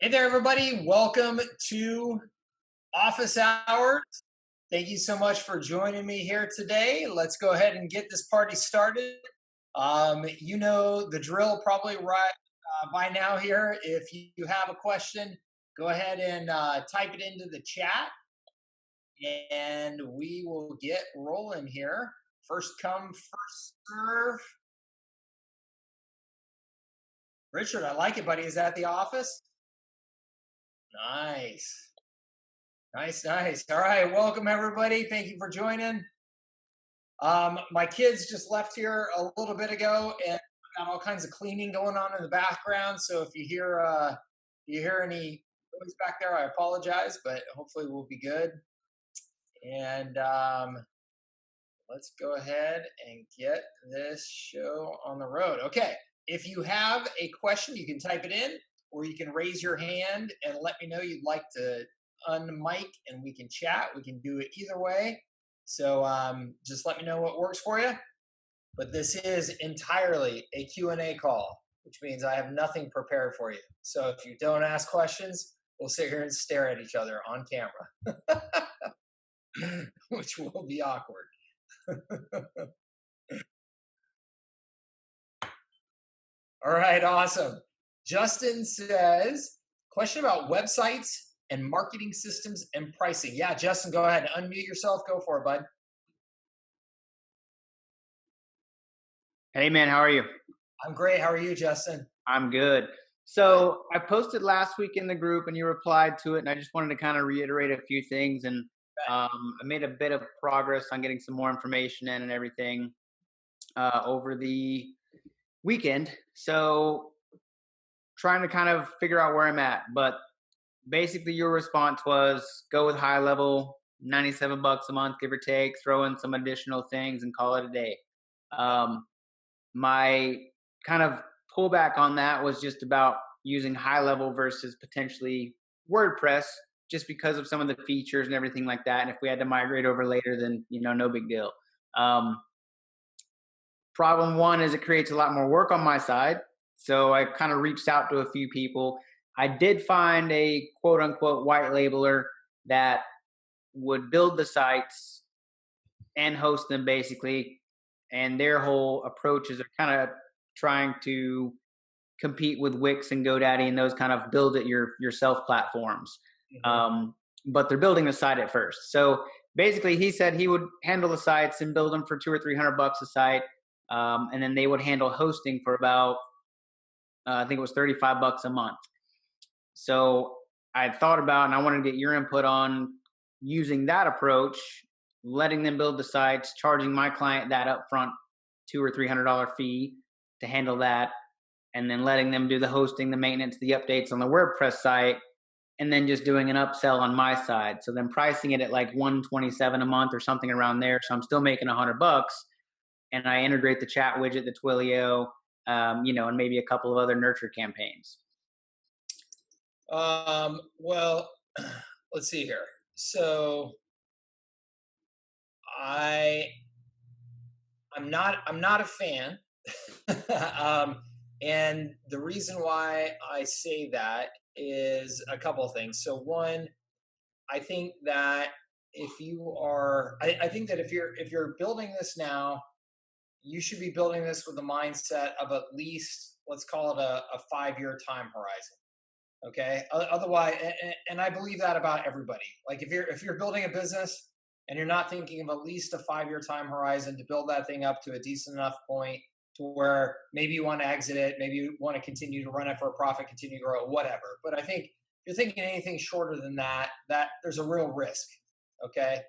Hey there, everybody. Welcome to Office Hours. Thank you so much for joining me here today. Let's go ahead and get this party started. You know the drill probably right by now here. If you have a question, go ahead and type it into the chat and we will get rolling here. First come, first serve. Richard, I like it, buddy. Is that the office? Nice. Nice, nice. All right, welcome everybody. Thank you for joining. My kids just left here a little bit ago, and got all kinds of cleaning going on in the background. So if you hear any noise back there, I apologize, but hopefully we'll be good. And let's go ahead and get this show on the road. Okay, if you have a question, you can type it in, or you can raise your hand and let me know you'd like to unmic, and we can chat. We can do it either way. So just let me know what works for you. But this is entirely a Q&A call, which means I have nothing prepared for you. So if you don't ask questions, we'll sit here and stare at each other on camera, which will be awkward. All right, awesome. Justin says, question about websites and marketing systems and pricing. Yeah, Justin, go ahead. Unmute yourself. Go for it, bud. Hey, man, how are you? I'm great. How are you, Justin? I'm good. So I posted last week in the group and you replied to it, and I just wanted to kind of reiterate a few things. And I made a bit of progress on getting some more information in and everything over the weekend. So trying to kind of figure out where I'm at. But basically your response was go with high level, $97 a month, give or take, throw in some additional things and call it a day. My kind of pullback on that was just about using high level versus potentially WordPress, just because of some of the features and everything like that. And if we had to migrate over later, then, no big deal. Problem one is it creates a lot more work on my side. So I kind of reached out to a few people. I did find a quote unquote white labeler that would build the sites and host them basically. And their whole approaches are kind of trying to compete with Wix and GoDaddy and those kind of build it yourself platforms. Mm-hmm. But they're building the site at first. So basically he said he would handle the sites and build them for $200 or $300 a site. And then they would handle hosting for about, I think it was $35 a month. So I thought about, and I wanted to get your input on using that approach, letting them build the sites, charging my client that upfront $200 or $300 fee to handle that, and then letting them do the hosting, the maintenance, the updates on the WordPress site, and then just doing an upsell on my side. So then pricing it at like $127 a month or something around there. So I'm still making $100, and I integrate the chat widget, the Twilio, and maybe a couple of other nurture campaigns. Well, let's see here. So I'm not a fan. And the reason why I say that is a couple of things. So one, I think that if you're building this now, you should be building this with the mindset of at least, let's call it a 5-year time horizon. Okay. Otherwise, and I believe that about everybody. Like if you're building a business and you're not thinking of at least a 5-year time horizon to build that thing up to a decent enough point to where maybe you want to exit it, maybe you want to continue to run it for a profit, continue to grow, whatever. But I think if you're thinking anything shorter than that there's a real risk. Okay.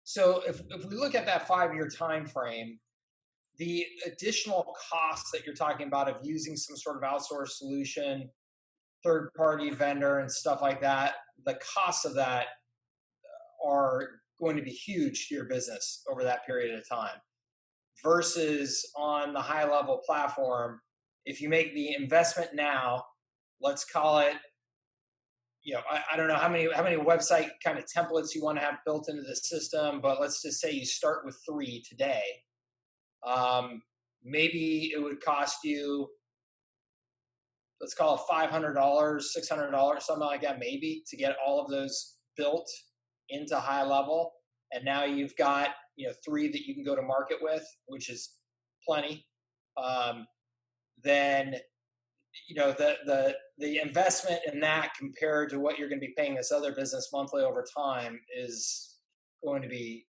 So if we look at that 5-year time frame, the additional costs that you're talking about of using some sort of outsourced solution, third-party vendor and stuff like that, the costs of that are going to be huge to your business over that period of time. Versus on the high-level platform, if you make the investment now, let's call it, I don't know how many website kind of templates you want to have built into the system, but let's just say you start with 3 today. Maybe it would cost you let's call it $500, $600, something like that, maybe, to get all of those built into high level. And now you've got, three that you can go to market with, which is plenty. Um, then the investment in that compared to what you're going to be paying this other business monthly over time is going to be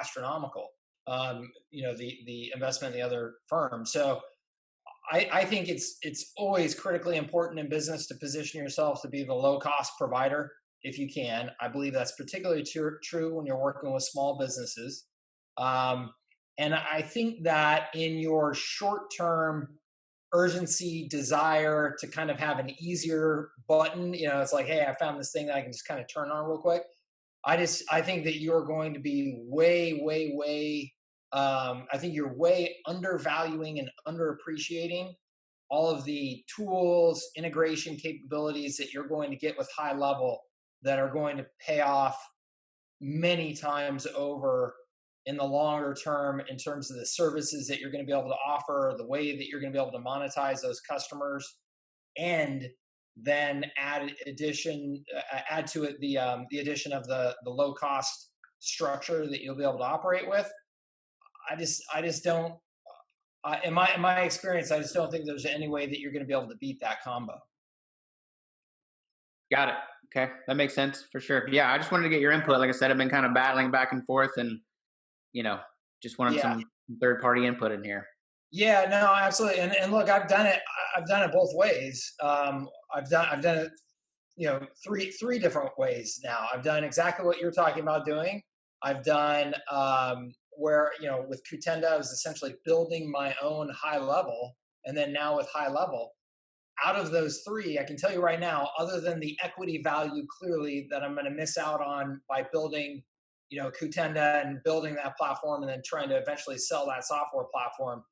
astronomical. The investment in the other firm. So I think it's always critically important in business to position yourself to be the low cost provider if you can. I believe that's particularly true when you're working with small businesses. And I think that in your short term urgency, desire to kind of have an easier button, it's like, hey, I found this thing that I can just kind of turn on real quick. I think that you're going to be way, way, way. I think you're way undervaluing and underappreciating all of the tools, integration capabilities that you're going to get with high level that are going to pay off many times over in the longer term in terms of the services that you're going to be able to offer, the way that you're going to be able to monetize those customers, and then add to it the addition of the low cost structure that you'll be able to operate with. I just don't. In my experience, I just don't think there's any way that you're going to be able to beat that combo. Got it. Okay, that makes sense for sure. Yeah, I just wanted to get your input. Like I said, I've been kind of battling back and forth, and just wanted Yeah. some third party input in here. Yeah, no, absolutely. And look, I've done it. I've done it both ways. I've done it, three different ways now. I've done exactly what you're talking about doing. I've done where with Kutenda, I was essentially building my own high level, and then now with high level. Out of those three, I can tell you right now, other than the equity value clearly that I'm going to miss out on by building, Kutenda and building that platform and then trying to eventually sell that software platform,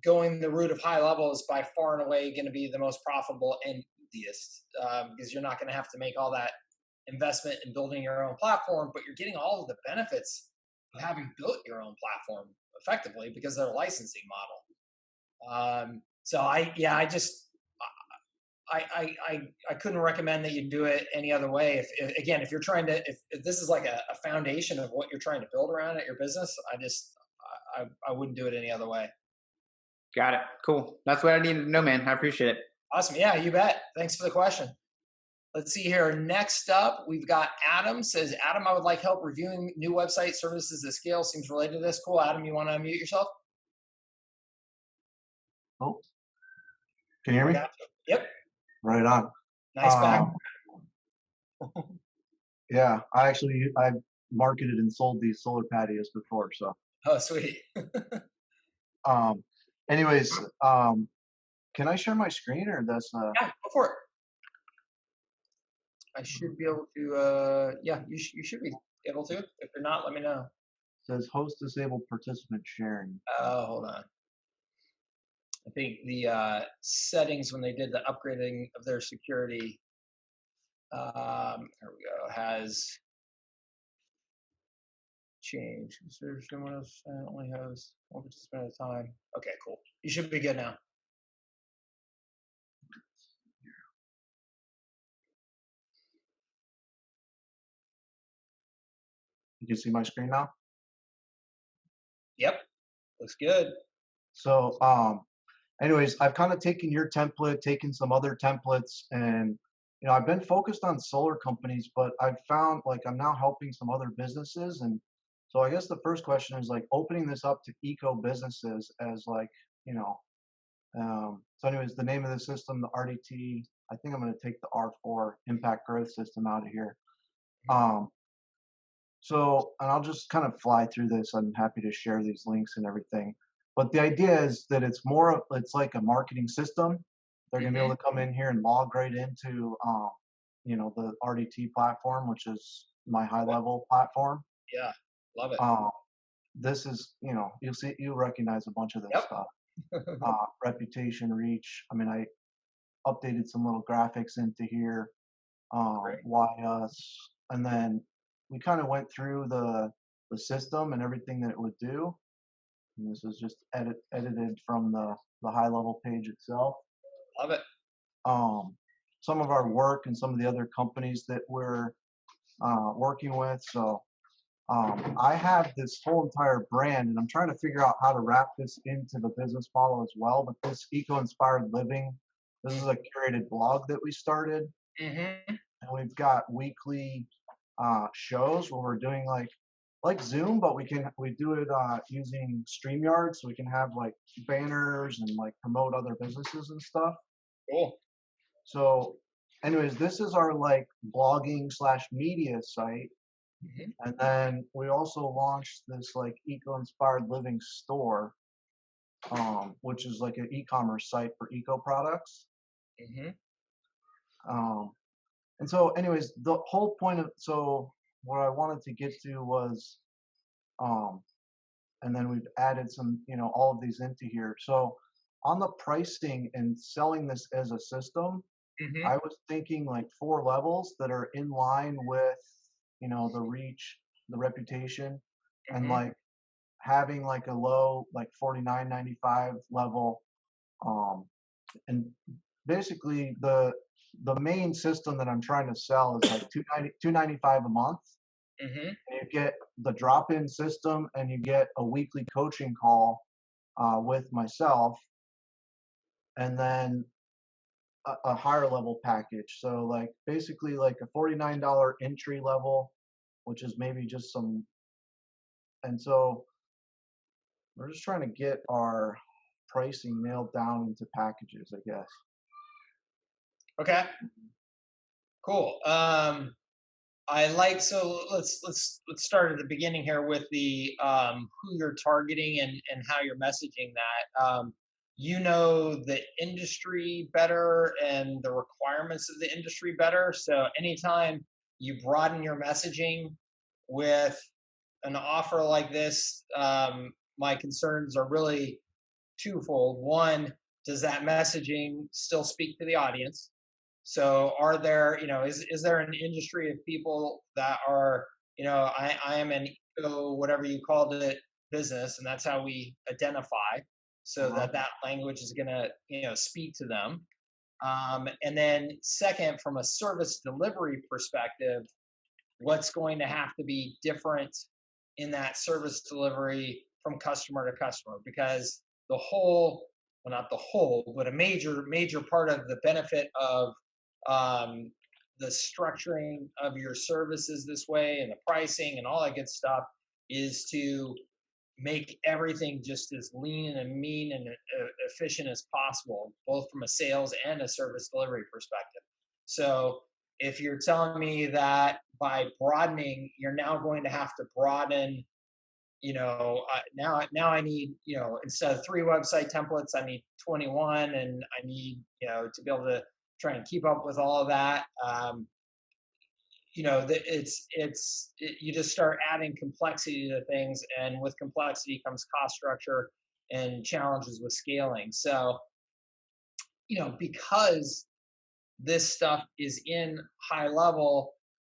going the route of high level is by far and away going to be the most profitable and easiest because you're not going to have to make all that investment in building your own platform, but you're getting all of the benefits of having built your own platform effectively because they're a licensing model. So I couldn't recommend that you do it any other way. If you're trying to, if this is like a foundation of what you're trying to build around at your business, I wouldn't do it any other way. Got it. Cool. That's what I needed to know, man. I appreciate it. Awesome. Yeah, you bet. Thanks for the question. Let's see here. Next up, we've got Adam. Says, Adam, I would like help reviewing new website services at scale. Seems related to this. Cool. Adam, you want to unmute yourself? Oh, can you hear me? Yep. Right on. Nice back. Yeah, I marketed and sold these solar patios before, so. Oh, sweet. Anyways, can I share my screen or that's Yeah, go for it. I should be able to. Yeah, you should be able to. If you're not, let me know. Says host disabled participant sharing. Hold on. I think the settings when they did the upgrading of their security. Here we go. Has changed. Is there someone else only has one participant at a time? Okay, cool. You should be good now. You can see my screen now? Yep. Looks good. So, anyways, I've kind of taken your template, taken some other templates, and I've been focused on solar companies, but I've found like I'm now helping some other businesses. And so I guess the first question is like opening this up to eco businesses as like, so anyways, the name of the system, the RDT, I think I'm going to take the R4 impact growth system out of here. So, and I'll just kind of fly through this. I'm happy to share these links and everything. But the idea is that it's like a marketing system. They're going to be able to come in here and log right into, the RDT platform, which is my high level platform. Yeah, love it. This is, you'll recognize a bunch of this stuff. Reputation, reach. I mean, I updated some little graphics into here. Why us? And then we kind of went through the system and everything that it would do. And this is just edited from the high level page itself. Love it. Some of our work and some of the other companies that we're working with. So I have this whole entire brand, and I'm trying to figure out how to wrap this into the business model as well. But this eco-inspired living, this is a curated blog that we started, Mm-hmm. and we've got weekly shows where we're doing like Zoom, but we do it using StreamYard, so we can have like banners and like promote other businesses and stuff. Cool. So, anyways, this is our like blogging slash media site. Mm-hmm. And then we also launched this like eco-inspired living store, which is like an e-commerce site for eco products. Mm-hmm. Um, and so, anyways, the whole point of so what I wanted to get to was, um, and then we've added some, all of these into here. So on the pricing and selling this as a system, Mm-hmm. I was thinking like 4 levels that are in line with, the reach, the reputation, and Mm-hmm. like having like a low like 49.95 level. Um, and basically the main system that I'm trying to sell is like 295 a month. Mm-hmm. And you get the drop-in system, and you get a weekly coaching call with myself, and then a higher level package. So like basically like a $49 entry level, which is maybe just some. And so we're just trying to get our pricing nailed down into packages, I guess. Okay. Cool. I like so let's start at the beginning here with the who you're targeting and how you're messaging that. You know the industry better and the requirements of the industry better. So anytime you broaden your messaging with an offer like this, my concerns are really twofold. One, does that messaging still speak to the audience? So are there, is there an industry of people that are, I am an eco, whatever you called it, business, and that's how we identify, so Uh-huh. that language is going to, speak to them. And then second, from a service delivery perspective, what's going to have to be different in that service delivery from customer to customer? Because the whole, well, not the whole, but a major part of the benefit of um, the structuring of your services this way and the pricing and all that good stuff is to make everything just as lean and mean and efficient as possible, both from a sales and a service delivery perspective. So if you're telling me that by broadening, you're now going to have to broaden, now I need, instead of 3 website templates, I need 21, and I need, to be able to try and keep up with all of that. You just start adding complexity to things, and with complexity comes cost structure and challenges with scaling. So because this stuff is in high level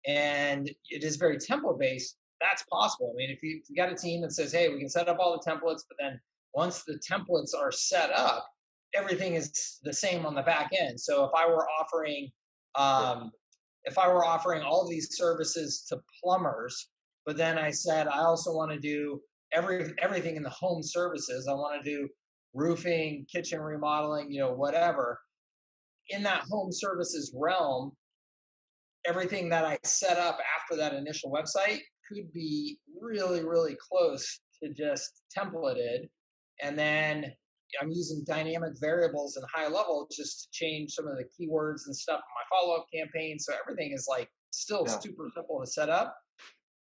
and it is very template based, that's possible. I mean, if you got a team that says, hey, we can set up all the templates, but then once the templates are set up, everything is the same on the back end. So Yeah. um, if I were offering all of these services to plumbers, but then I said I also want to do everything in the home services. I want to do roofing, kitchen remodeling, whatever. In that home services realm, everything that I set up after that initial website could be really, really close to just templated. And then I'm using dynamic variables and high level just to change some of the keywords and stuff in my follow up campaign. So everything is like still Yeah. super simple to set up.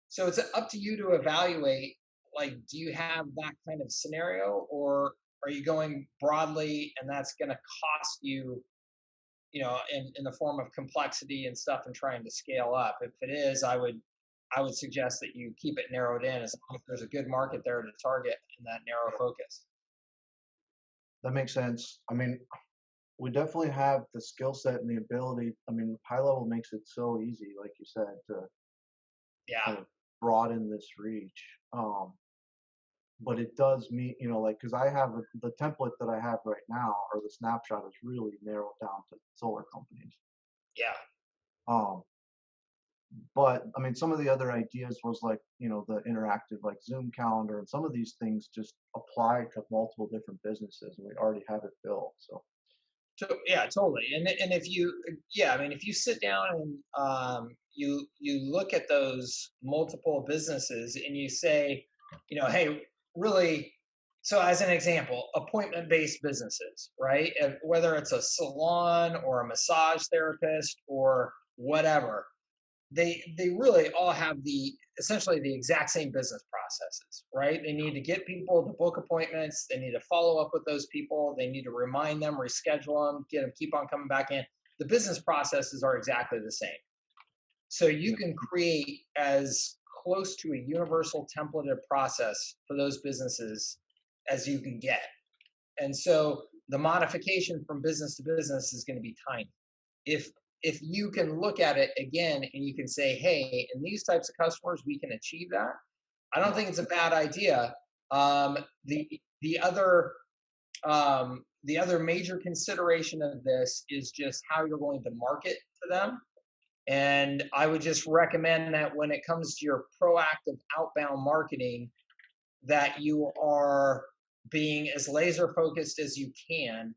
So it's up to you to evaluate, like, do you have that kind of scenario, or are you going broadly and that's going to cost you, in the form of complexity and stuff and trying to scale up? If it is, I would suggest that you keep it narrowed in as long as there's a good market there to target in that narrow focus. That makes sense. I mean, we definitely have the skill set and the ability. I mean, high level makes it so easy, like you said, to Yeah. kind of broaden this reach. but it does mean, like, because I have the template that I have right now, or the snapshot is really narrowed down to solar companies. Yeah. Um, but I mean, some of the other ideas was like, the interactive like Zoom calendar, and some of these things just apply to multiple different businesses, and we already have it built. So Yeah, totally. And if you, yeah, I mean, if you sit down and you look at those multiple businesses and you say, hey, really. So as an example, appointment-based businesses, right? Whether it's a salon or a massage therapist or whatever, they really all have the essentially the exact same business processes, right? They need to get people to book appointments, they need to follow up with those people, they need to remind them, reschedule them, get them keep on coming back in. The business processes are exactly the same. So you yeah, can create as close to a universal templated process for those businesses as you can get. And so the modification from business to business is going to be tiny. If you can look at it again and you can say, hey, in these types of customers, we can achieve that. I don't yeah, think it's a bad idea. Um, the the other the other major consideration of this is just how you're going to market to them. And I would just recommend that when it comes to your proactive outbound marketing, that you are being as laser focused as you can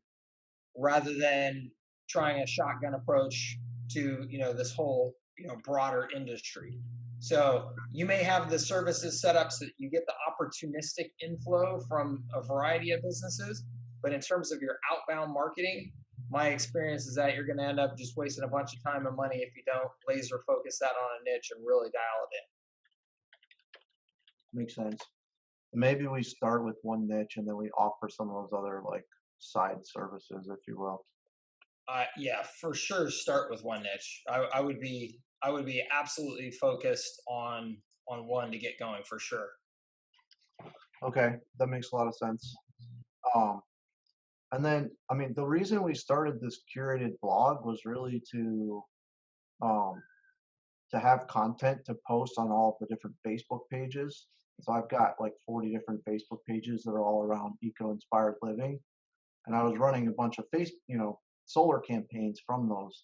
rather than trying a shotgun approach to this whole broader industry. So you may have the services set up so that you get the opportunistic inflow from a variety of businesses, but in terms of your outbound marketing, my experience is that you're going to end up just wasting a bunch of time and money if you don't laser focus that on a niche and really dial it in. makes sense. Maybe we start with one niche and then we offer some of those other like side services, if you will. Yeah, for sure. Start with one niche. I would be absolutely focused on one to get going for sure. Okay, that makes a lot of sense. Um, and then, I mean, the reason we started this curated blog was really um, to have content to post on all of the different Facebook pages. So I've got like 40 different Facebook pages that are all around eco-inspired living, and I was running a bunch of solar campaigns from those.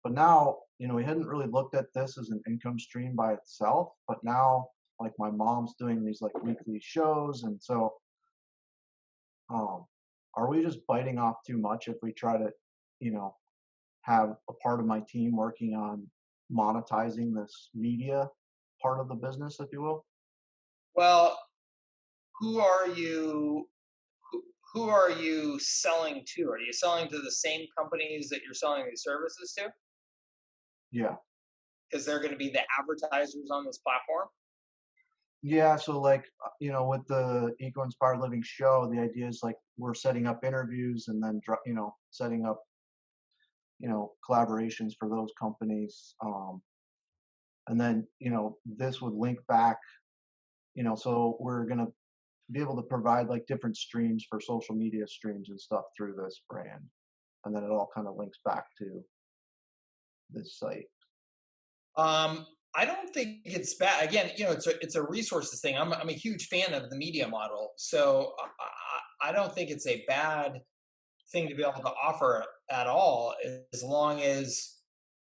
But now, we hadn't really looked at this as an income stream by itself, but now like my mom's doing these like weekly shows, and so um, are we just biting off too much if we try to, you know, have a part of my team working on monetizing this media part of the business, if you will? Well, who are you? Who, who are you selling to? Are you selling to the same companies that you're selling these services to? Yeah. Because they're going to be the advertisers on this platform. Yeah, so like with the Eco Inspired Living show, the idea is like we're setting up interviews and then setting up collaborations for those companies, and then this would link back, so we're gonna be able to provide like different streams for social media streams and stuff through this brand, and then it all kind of links back to this site. Um, I don't think it's bad. Again, it's a resources thing. I'm a huge fan of the media model, so I don't think it's a bad thing to be able to offer at all, as long as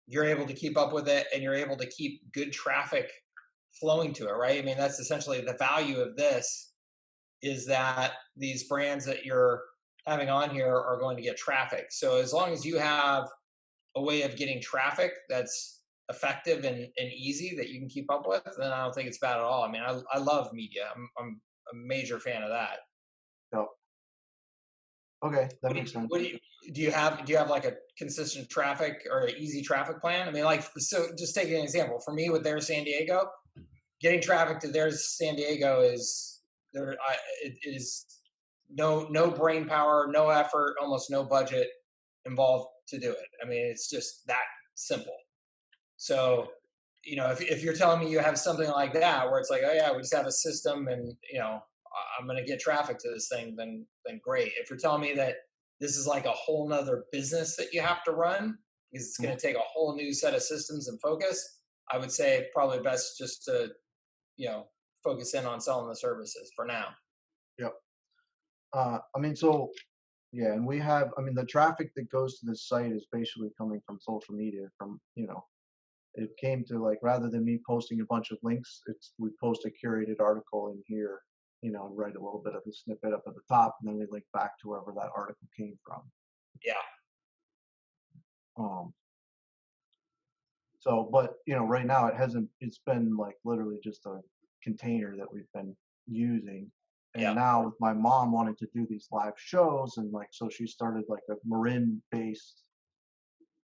you're able to keep up with it and you're able to keep good traffic flowing to it, right? I mean, that's essentially the value of this, is that these brands that you're having on here are going to get traffic. So as long as you have a way of getting traffic that's effective and easy that you can keep up with, then I don't think it's bad at all. I mean, I love media. I'm a major fan of that. So okay, that What do you makes sense. what do you do you have like a consistent traffic or an easy traffic plan? I mean, like, so just taking an example for me with their San Diego, getting traffic to their San Diego is there. It is no brain power, no effort, almost no budget involved to do it. I mean, it's just that simple. So, if you're telling me you have something like that where it's like, oh yeah, we just have a system and I'm going to get traffic to this thing, then great. If you're telling me that this is like a whole nother business that you have to run because it's going Mhm. to take a whole new set of systems and focus, I would say probably best just to you know focus in on selling the services for now. Yep. I mean, so yeah, and we have, I mean, the traffic that goes to this site is basically coming from social media, from, it came to like, rather than me posting a bunch of links, we post a curated article in here, and write a little bit of a snippet up at the top, and then we link back to wherever that article came from. Yeah. Um, so, but right now it's been like literally just a container that we've been using. And Yeah. now with my mom wanting to do these live shows, and like, so she started like a Marin based,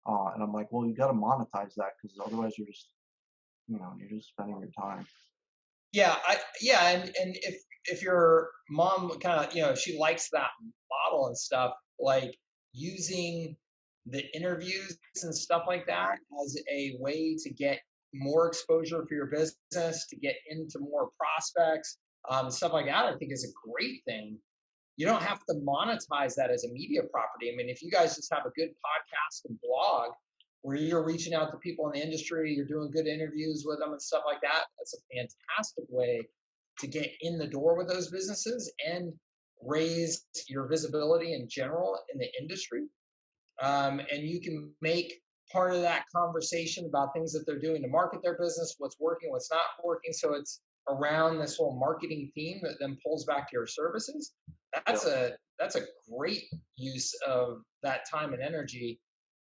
and I'm like, well, you got to monetize that, because otherwise you're just spending your time. Yeah, and if your mom kind of, she likes that model and stuff, like using the interviews and stuff like that as a way to get more exposure for your business, to get into more prospects, stuff like that, I think is a great thing. You don't have to monetize that as a media property. I mean, if you guys just have a good podcast and blog where you're reaching out to people in the industry, you're doing good interviews with them and stuff like that, that's a fantastic way to get in the door with those businesses and raise your visibility in general in the industry. And you can make part of that conversation about things that they're doing to market their business, what's working, what's not working. So it's around this whole marketing theme that then pulls back to your services. Yep. That's a great use of that time and energy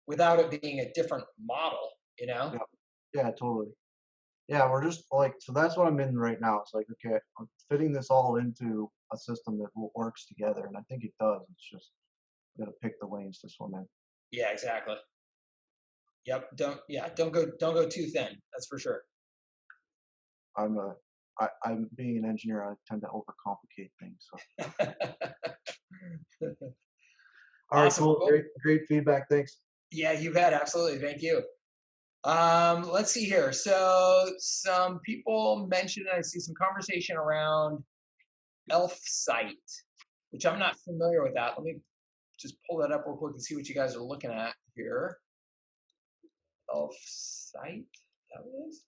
without it being a different model, you know? Yep. Yeah, totally. Yeah, we're just like, so that's what I'm in right now. It's like, okay, I'm fitting this all into a system that works together, and I think it does. It's just got to pick the lanes to swim in. Yeah, exactly. Yep. Don't go too thin. That's for sure. I'm being an engineer. I tend to overcomplicate things. So, all right, Awesome. cool, Cool. great feedback. Thanks. Yeah, you bet. Absolutely. Thank you. Let's see here. So some people mentioned, I see some conversation around Elf Site, which I'm not familiar with that. Let me just pull that up real quick and see what you guys are looking at here. Elf Site, that what it is?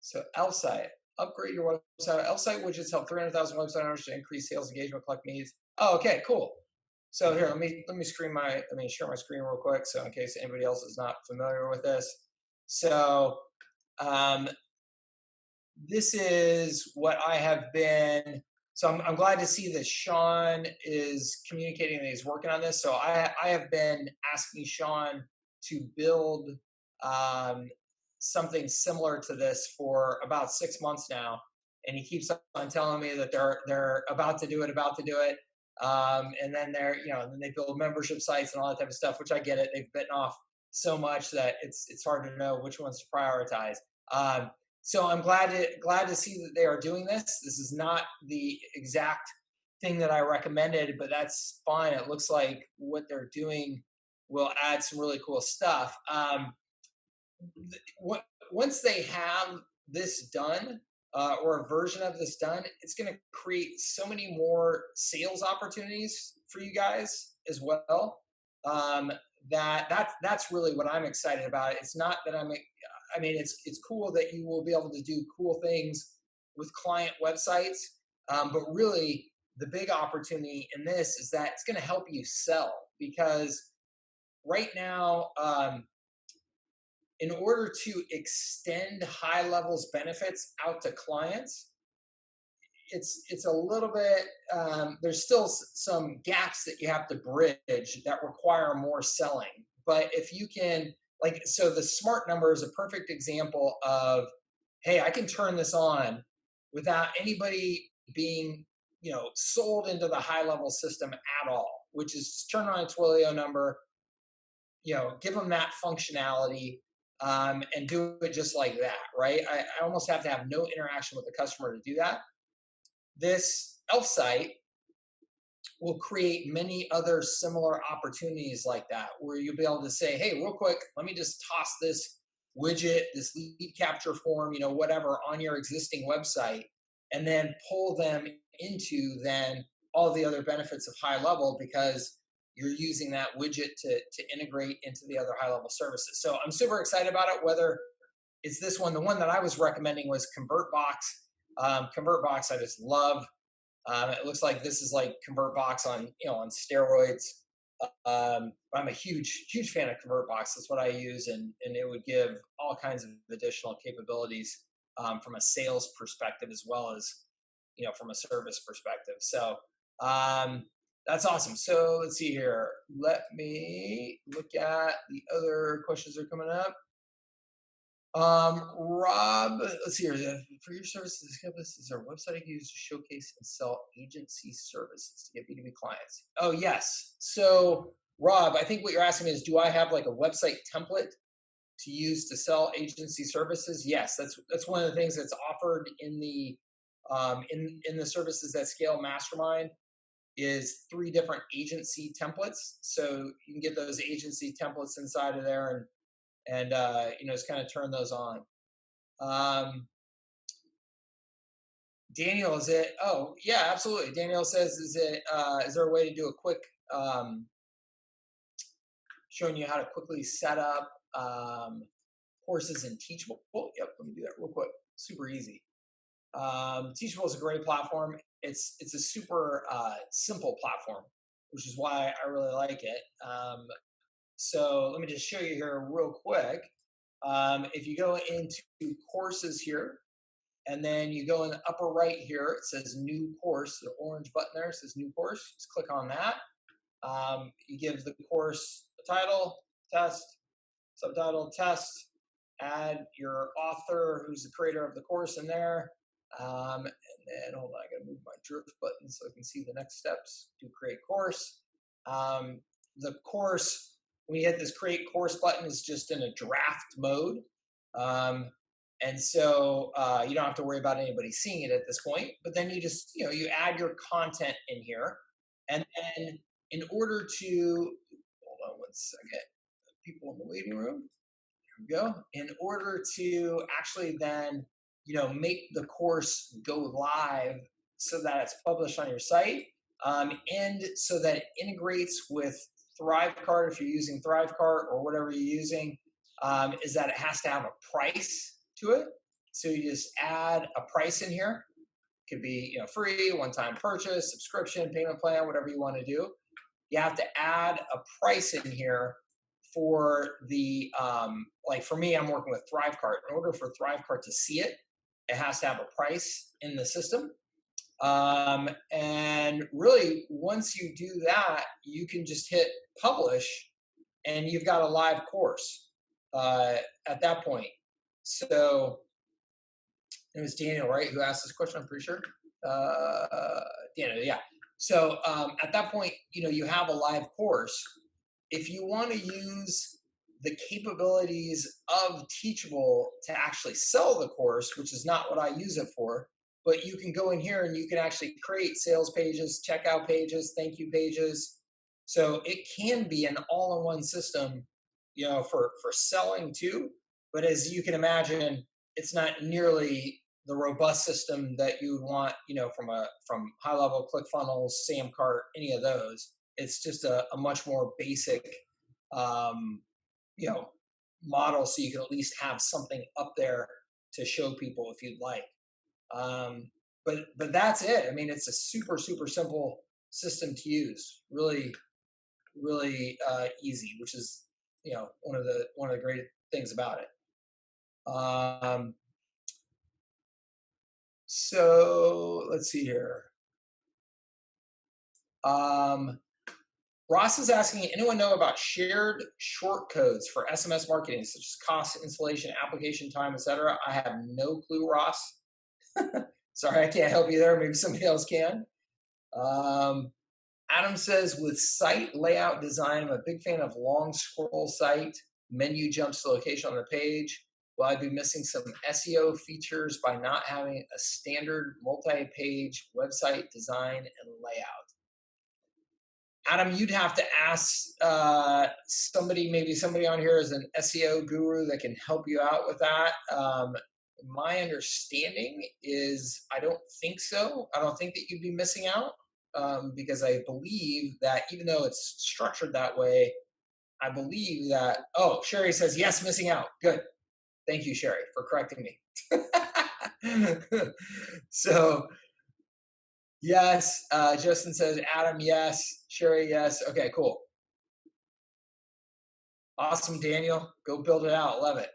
So Elf Site, upgrade your website. Elf Site widgets help 300,000 website owners to increase sales engagement, collect leads. Oh, okay, cool. So here, let me share my screen real quick, so in case anybody else is not familiar with this. So this is what I have been. So I'm glad to see that Sean is communicating that he's working on this. So I have been asking Sean to build something similar to this for about 6 months now, and he keeps on telling me that they're about to do it. And then then they build membership sites and all that type of stuff, which I get it. They've bitten off so much that it's hard to know which ones to prioritize. So I'm glad to see that they are doing this. This is not the exact thing that I recommended, but that's fine. It looks like what they're doing will add some really cool stuff. Once they have this done, or a version of this done, it's going to create so many more sales opportunities for you guys as well. That's really what I'm excited about. It's not that it's cool that you will be able to do cool things with client websites, but really the big opportunity in this is that it's going to help you sell, because right now, in order to extend high levels benefits out to clients, it's a little bit, there's still some gaps that you have to bridge that require more selling. But if you can, so the smart number is a perfect example of, hey, I can turn this on without anybody being sold into the high level system at all, which is just turn on a Twilio number, give them that functionality, and do it just like that, right? I almost have to have no interaction with the customer to do that. This Elf Site will create many other similar opportunities like that, where you'll be able to say, hey, real quick, let me just toss this widget, this lead capture form, whatever, on your existing website, and then pull them into then all the other benefits of high level, because you're using that widget to integrate into the other high level services. So I'm super excited about it. Whether it's this one. The one that I was recommending was ConvertBox. ConvertBox I just love. It looks like this is like ConvertBox on steroids. I'm a huge fan of ConvertBox. That's what I use, and it would give all kinds of additional capabilities from a sales perspective as well as from a service perspective. So that's awesome. So let's see here. Let me look at the other questions that are coming up. Rob, let's see here. For your services, this is our website I can use to showcase and sell agency services to get B2B clients. Oh, yes. So, Rob, I think what you're asking me is, do I have like a website template to use to sell agency services? Yes, that's one of the things that's offered in the in the Services that Scale Mastermind is 3 different agency templates. So you can get those agency templates inside of there and just kind of turn those on. Daniel, is it? Oh, yeah, absolutely. Daniel says, is there a way to do a quick showing you how to quickly set up courses in Teachable? Yep, let me do that real quick. Super easy. Teachable is a great platform. It's a super simple platform, which is why I really like it. So let me just show you here real quick. If you go into courses here, and then you go in the upper right here, it says new course, the orange button there says new course. Just click on that. You give the course a title, test, subtitle, test, add your author, who's the creator of the course in there. And then, hold on, I gotta move my drift button so I can see the next steps. Do create course. The course, when you hit this create course button, is just in a draft mode. And so you don't have to worry about anybody seeing it at this point, but then you just, you add your content in here. And then in order to, hold on one second, people in the waiting room, here we go. In order to actually then, make the course go live so that it's published on your site, and so that it integrates with ThriveCart, if you're using ThriveCart or whatever you're using, is that it has to have a price to it. So you just add a price in here. It could be free, one-time purchase, subscription, payment plan, whatever you want to do. You have to add a price in here for the like for me, I'm working with ThriveCart. In order for ThriveCart to see it, it has to have a price in the system. And really, once you do that, you can just hit publish, and you've got a live course at that point. So it was Daniel, right, who asked this question, I'm pretty sure. Daniel, yeah. So at that point, you have a live course. If you want to use the capabilities of Teachable to actually sell the course, which is not what I use it for, but you can go in here and you can actually create sales pages, checkout pages, thank you pages. So it can be an all-in-one system, for selling too. But as you can imagine, it's not nearly the robust system that you would want, from high-level ClickFunnels, Samcart, any of those. It's just a much more basic, model, so you can at least have something up there to show people if you'd like. But that's it. I mean, it's a super simple system to use. Really, really easy, which is one of the great things about it. So let's see here. Ross is asking, anyone know about shared short codes for SMS marketing, such as cost, installation, application time, etc.? I have no clue, Ross. Sorry, I can't help you there. Maybe somebody else can. Adam says, with site layout design, I'm a big fan of long scroll site, menu jumps to location on the page. Will I be missing some SEO features by not having a standard multi-page website design and layout? Adam, you'd have to ask maybe somebody on here is an SEO guru that can help you out with that. My understanding is I don't think so. I don't think that you'd be missing out because I believe that even though it's structured that way, I believe that, Sherry says, yes, missing out. Good. Thank you, Sherry, for correcting me. So yes, Justin says, Adam, yes. Sherry, yes. Okay, cool. Awesome, Daniel. Go build it out. Love it.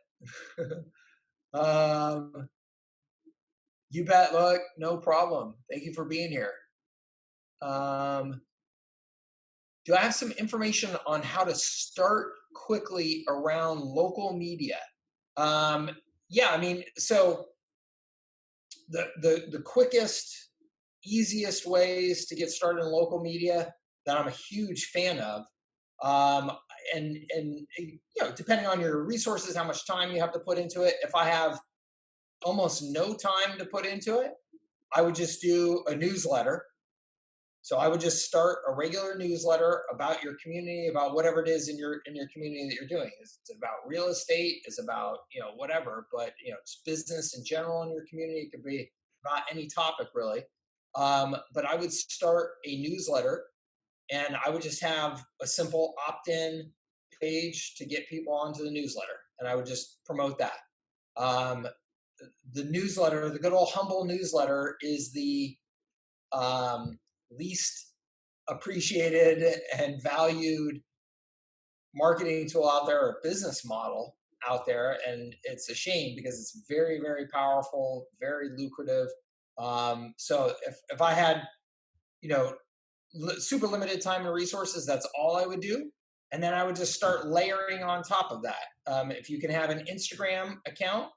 You bet. Look, no problem. Thank you for being here. Do I have some information on how to start quickly around local media? Yeah, I mean, so the quickest, easiest ways to get started in local media that I'm a huge fan of, um, and depending on your resources, how much time you have to put into it. If I have almost no time to put into it, I would just do a newsletter. So I would just start a regular newsletter about your community, about whatever it is in your community that you're doing. It's about real estate, it's about whatever, but it's business in general in your community. It could be about any topic really. But I would start a newsletter, and I would just have a simple opt-in page to get people onto the newsletter, and I would just promote that. The newsletter, the good old humble newsletter, is the least appreciated and valued marketing tool out there, or business model out there, and it's a shame because it's very, very powerful, very lucrative. So if I had super limited time and resources, that's all I would do, and then I would just start layering on top of that. If you can have an Instagram account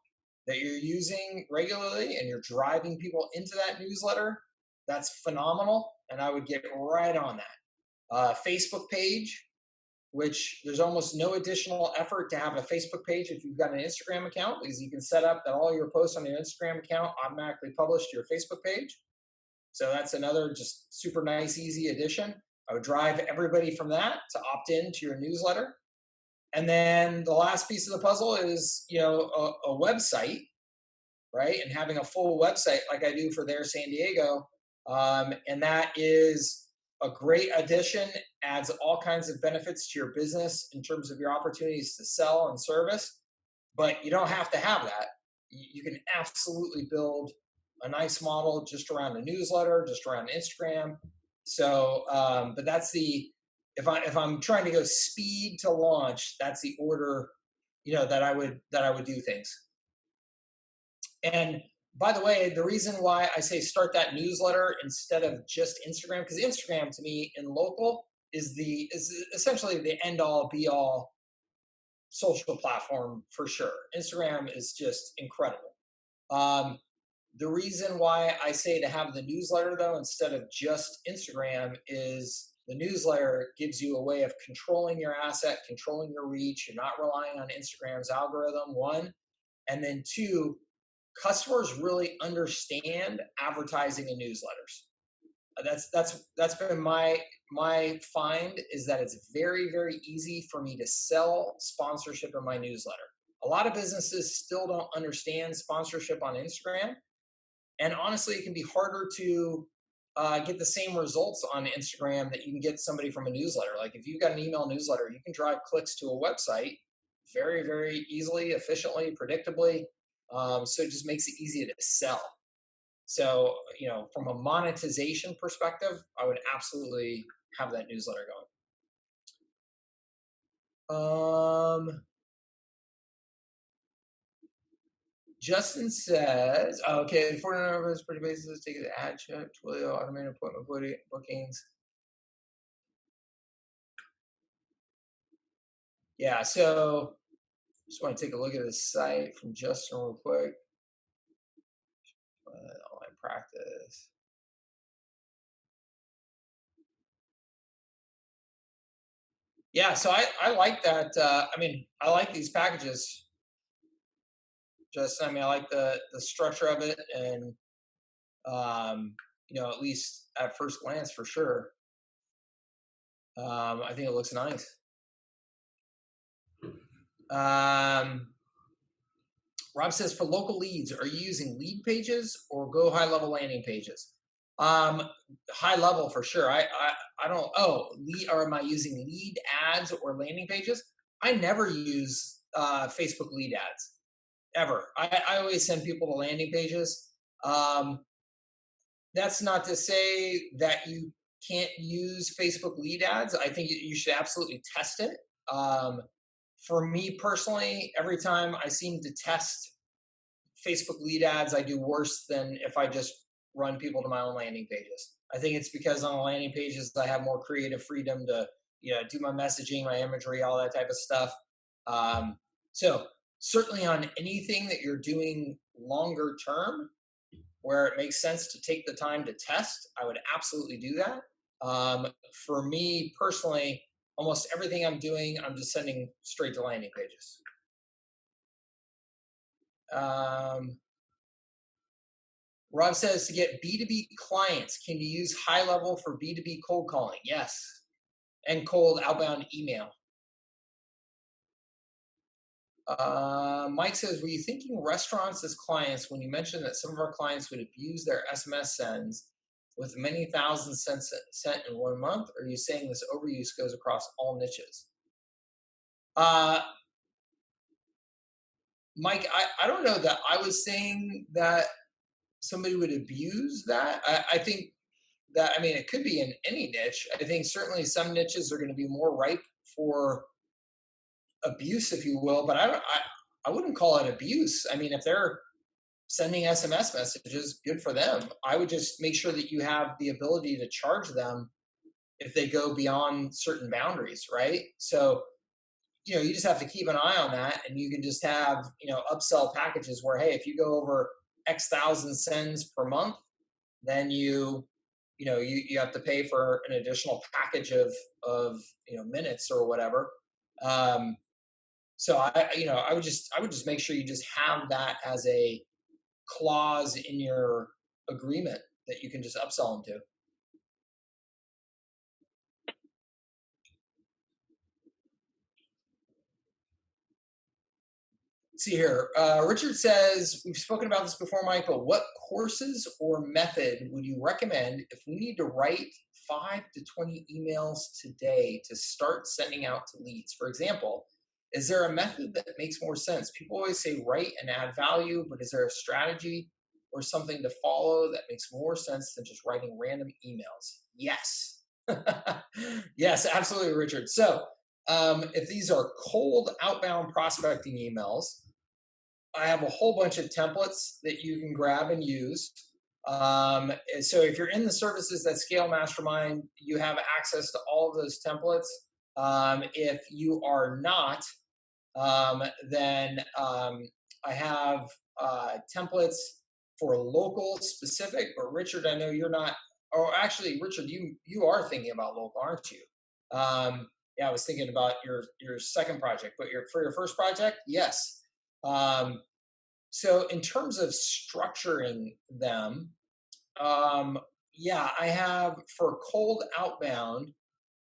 that you're using regularly and you're driving people into that newsletter, that's phenomenal, and I would get right on that. Facebook page, which there's almost no additional effort to have a Facebook page if you've got an Instagram account, because you can set up that all your posts on your Instagram account automatically publish to your Facebook page. So that's another just super nice, easy addition. I would drive everybody from that to opt in to your newsletter. And then the last piece of the puzzle is, a website, right? And having a full website like I do for There San Diego. And that is a great addition, adds all kinds of benefits to your business in terms of your opportunities to sell and service. But you don't have to have that. You can absolutely build a nice model just around a newsletter, just around Instagram. So, but that's if I'm trying to go speed to launch, that's the order, that I would do things. And by the way, the reason why I say start that newsletter instead of just Instagram, because Instagram to me in local is essentially the end all be all social platform for sure. Instagram is just incredible. The reason why I say to have the newsletter though instead of just Instagram is the newsletter gives you a way of controlling your asset, controlling your reach. You're not relying on Instagram's algorithm, one, and then two, customers really understand advertising in newsletters. That's been my find, is that it's very, very easy for me to sell sponsorship in my newsletter. A lot of businesses still don't understand sponsorship on Instagram, and honestly, it can be harder to get the same results on Instagram that you can get somebody from a newsletter. Like if you've got an email newsletter, you can drive clicks to a website very, very easily, efficiently, predictably. So it just makes it easier to sell. So, from a monetization perspective, I would absolutely have that newsletter going. Justin says, okay, for numbers, pretty basis, take the ad check, Twilio, automated appointment bookings. Yeah, so just want to take a look at the site from Justin real quick. Online practice. Yeah, so I like that. I like these packages, Justin. I like the structure of it, and at least at first glance, for sure. I think it looks nice. Rob says, for local leads, are you using lead pages or go high level landing pages? High level for sure. I don't. Or am I using lead ads or landing pages? I never use Facebook lead ads. ever. I always send people to landing pages. Um, that's not to say that you can't use Facebook lead ads. I think you should absolutely test it. Um, for me personally, every time I seem to test Facebook lead ads, I do worse than if I just run people to my own landing pages. I think it's because on the landing pages I have more creative freedom to, do my messaging, my imagery, all that type of stuff. Um, so certainly on anything that you're doing longer term, where it makes sense to take the time to test, I would absolutely do that. For me personally, almost everything I'm doing, I'm just sending straight to landing pages. Um, Rob says to get B2B clients, can you use high level for B2B cold calling? Yes. And cold outbound email. Mike says, were you thinking restaurants as clients when you mentioned that some of our clients would abuse their SMS sends with many thousands sent in 1 month? Or are you saying this overuse goes across all niches? Mike, I don't know that I was saying that somebody would abuse that. I think that, I mean, it could be in any niche. I think certainly some niches are going to be more ripe for abuse, if you will, but I wouldn't call it abuse. I mean, if they're sending SMS messages, good for them. I would just make sure that you have the ability to charge them if they go beyond certain boundaries, right? So, you just have to keep an eye on that, and you can just have, upsell packages where, hey, if you go over X thousand sends per month, then you have to pay for an additional package of minutes or whatever. So I would just make sure you just have that as a clause in your agreement that you can just upsell them to. See here, Richard says, we've spoken about this before, Mike, but what courses or method would you recommend if we need to write 5 to 20 emails today to start sending out to leads? For example, is there a method that makes more sense? People always say write and add value, but is there a strategy or something to follow that makes more sense than just writing random emails? Yes. Yes, absolutely, Richard. So if these are cold outbound prospecting emails, I have a whole bunch of templates that you can grab and use. So if you're in the Services That Scale Mastermind, you have access to all of those templates. If you are not, then I have templates for local specific. But Richard, I know you're not. Or actually, Richard, you are thinking about local, aren't you? Yeah, I was thinking about your second project, but for your first project, yes. So in terms of structuring them, yeah, I have for cold outbound,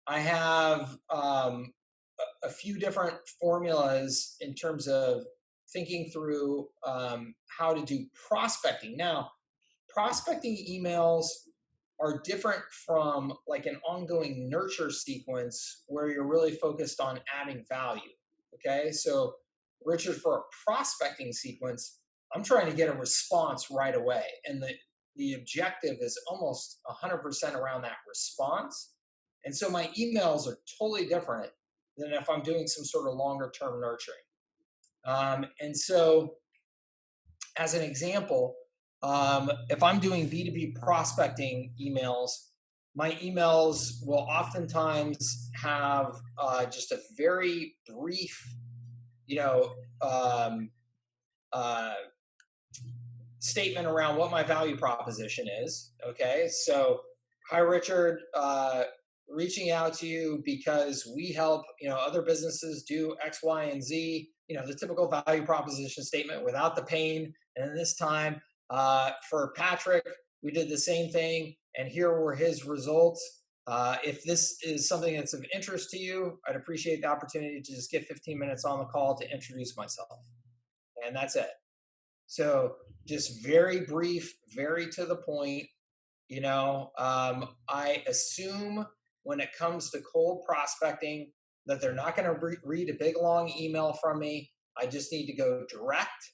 I have a few different formulas in terms of thinking through how to do prospecting. Now, prospecting emails are different from like an ongoing nurture sequence where you're really focused on adding value. Okay, so Richard, for a prospecting sequence, I'm trying to get a response right away, and the objective is almost 100% around that response. And so my emails are totally different than if I'm doing some sort of longer term nurturing. And so, as an example, if I'm doing B2B prospecting emails, my emails will oftentimes have just a very brief, you know, um, uh, statement around what my value proposition is. Okay, so hi Richard, reaching out to you because we help other businesses do X, Y, and Z. The typical value proposition statement without the pain. And this time, for Patrick, we did the same thing, and here were his results. If this is something that's of interest to you, I'd appreciate the opportunity to just get 15 minutes on the call to introduce myself. And that's it. So just very brief, very to the point. I assume when it comes to cold prospecting that they're not going to read a big long email from me. I just need to go direct.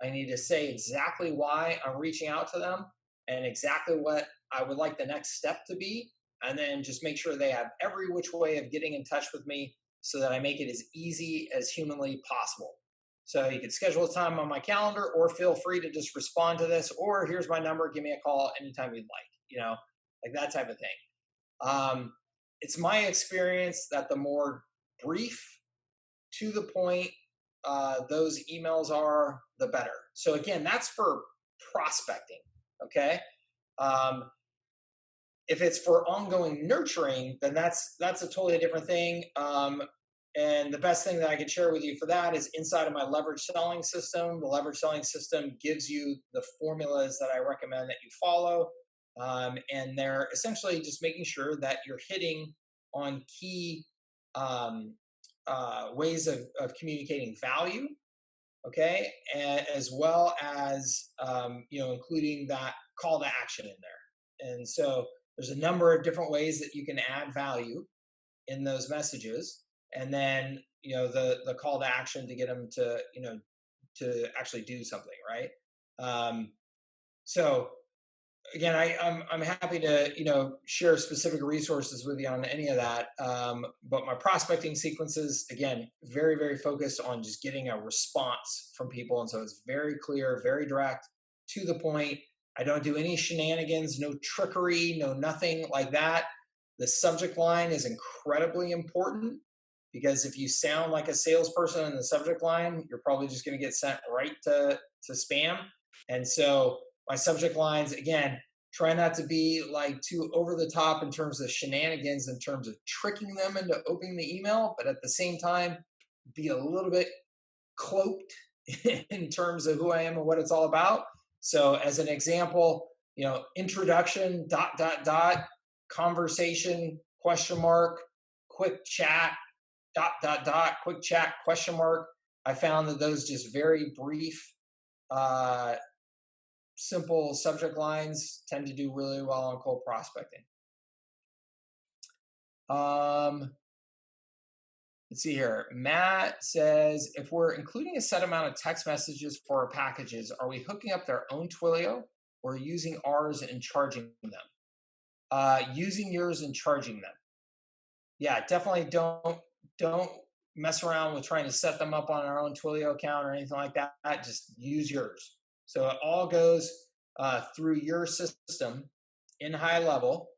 I need to say exactly why I'm reaching out to them and exactly what I would like the next step to be. And then just make sure they have every which way of getting in touch with me so that I make it as easy as humanly possible. So you can schedule a time on my calendar, or feel free to just respond to this, or here's my number, give me a call anytime you'd like, like that type of thing. It's my experience that the more brief, to the point those emails are, the better. So again, that's for prospecting. Okay. Um, if it's for ongoing nurturing, then that's a totally different thing. And the best thing that I could share with you for that is inside of my leverage selling system. The leverage selling system gives you the formulas that I recommend that you follow. And they're essentially just making sure that you're hitting on key um, ways of communicating value, okay, as well as including that call to action in there. And so there's a number of different ways that you can add value in those messages, and then the call to action to get them to actually do something, right? So again, I'm happy to share specific resources with you on any of that. But my prospecting sequences, again, very very focused on just getting a response from people, and so it's very clear, very direct, to the point. I don't do any shenanigans, no trickery, no nothing like that. The subject line is incredibly important, because if you sound like a salesperson in the subject line, you're probably just going to get sent right to spam. And so my subject lines, again, try not to be like too over the top in terms of shenanigans, in terms of tricking them into opening the email, but at the same time, be a little bit cloaked in terms of who I am and what it's all about. So as an example, introduction, conversation, question mark, quick chat, quick chat, question mark. I found that those just very brief, simple subject lines tend to do really well on cold prospecting. Let's see here. Matt says, if we're including a set amount of text messages for our packages, are we hooking up their own Twilio or using ours and charging them? Using yours and charging them. Yeah, definitely don't mess around with trying to set them up on our own Twilio account or anything like that. Just use yours. So it all goes through your system in high level.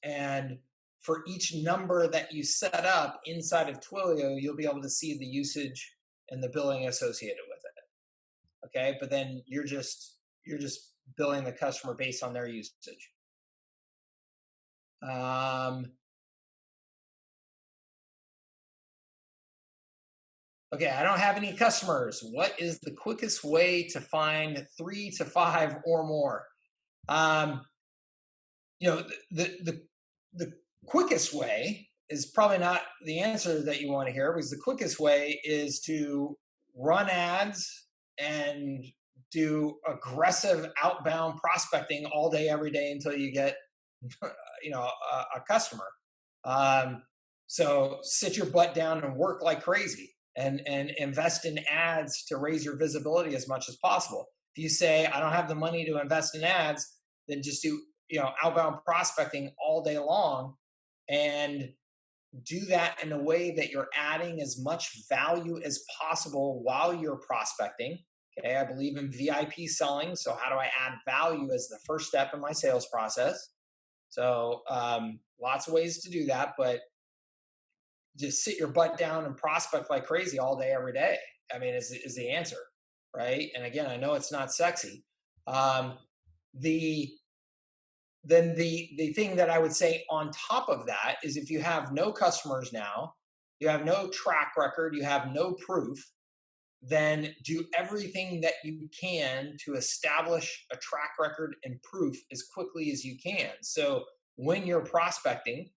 And for each number that you set up inside of Twilio, you'll be able to see the usage and the billing associated with it. Okay, but then you're just billing the customer based on their usage. Okay, I don't have any customers. What is the quickest way to find 3 to 5 or more? The quickest way is probably not the answer that you want to hear, because the quickest way is to run ads and do aggressive outbound prospecting all day, every day, until you get a customer. So sit your butt down and work like crazy, and invest in ads to raise your visibility as much as possible. If you say, I don't have the money to invest in ads, then just do outbound prospecting all day long, and do that in a way that you're adding as much value as possible while you're prospecting. Okay, I believe in VIP selling. So how do I add value as the first step in my sales process? So lots of ways to do that, but just sit your butt down and prospect like crazy all day, every day, I mean, is the answer, right? And again, I know it's not sexy. The thing that I would say on top of that is, if you have no customers now, you have no track record, you have no proof, then do everything that you can to establish a track record and proof as quickly as you can. So when you're prospecting,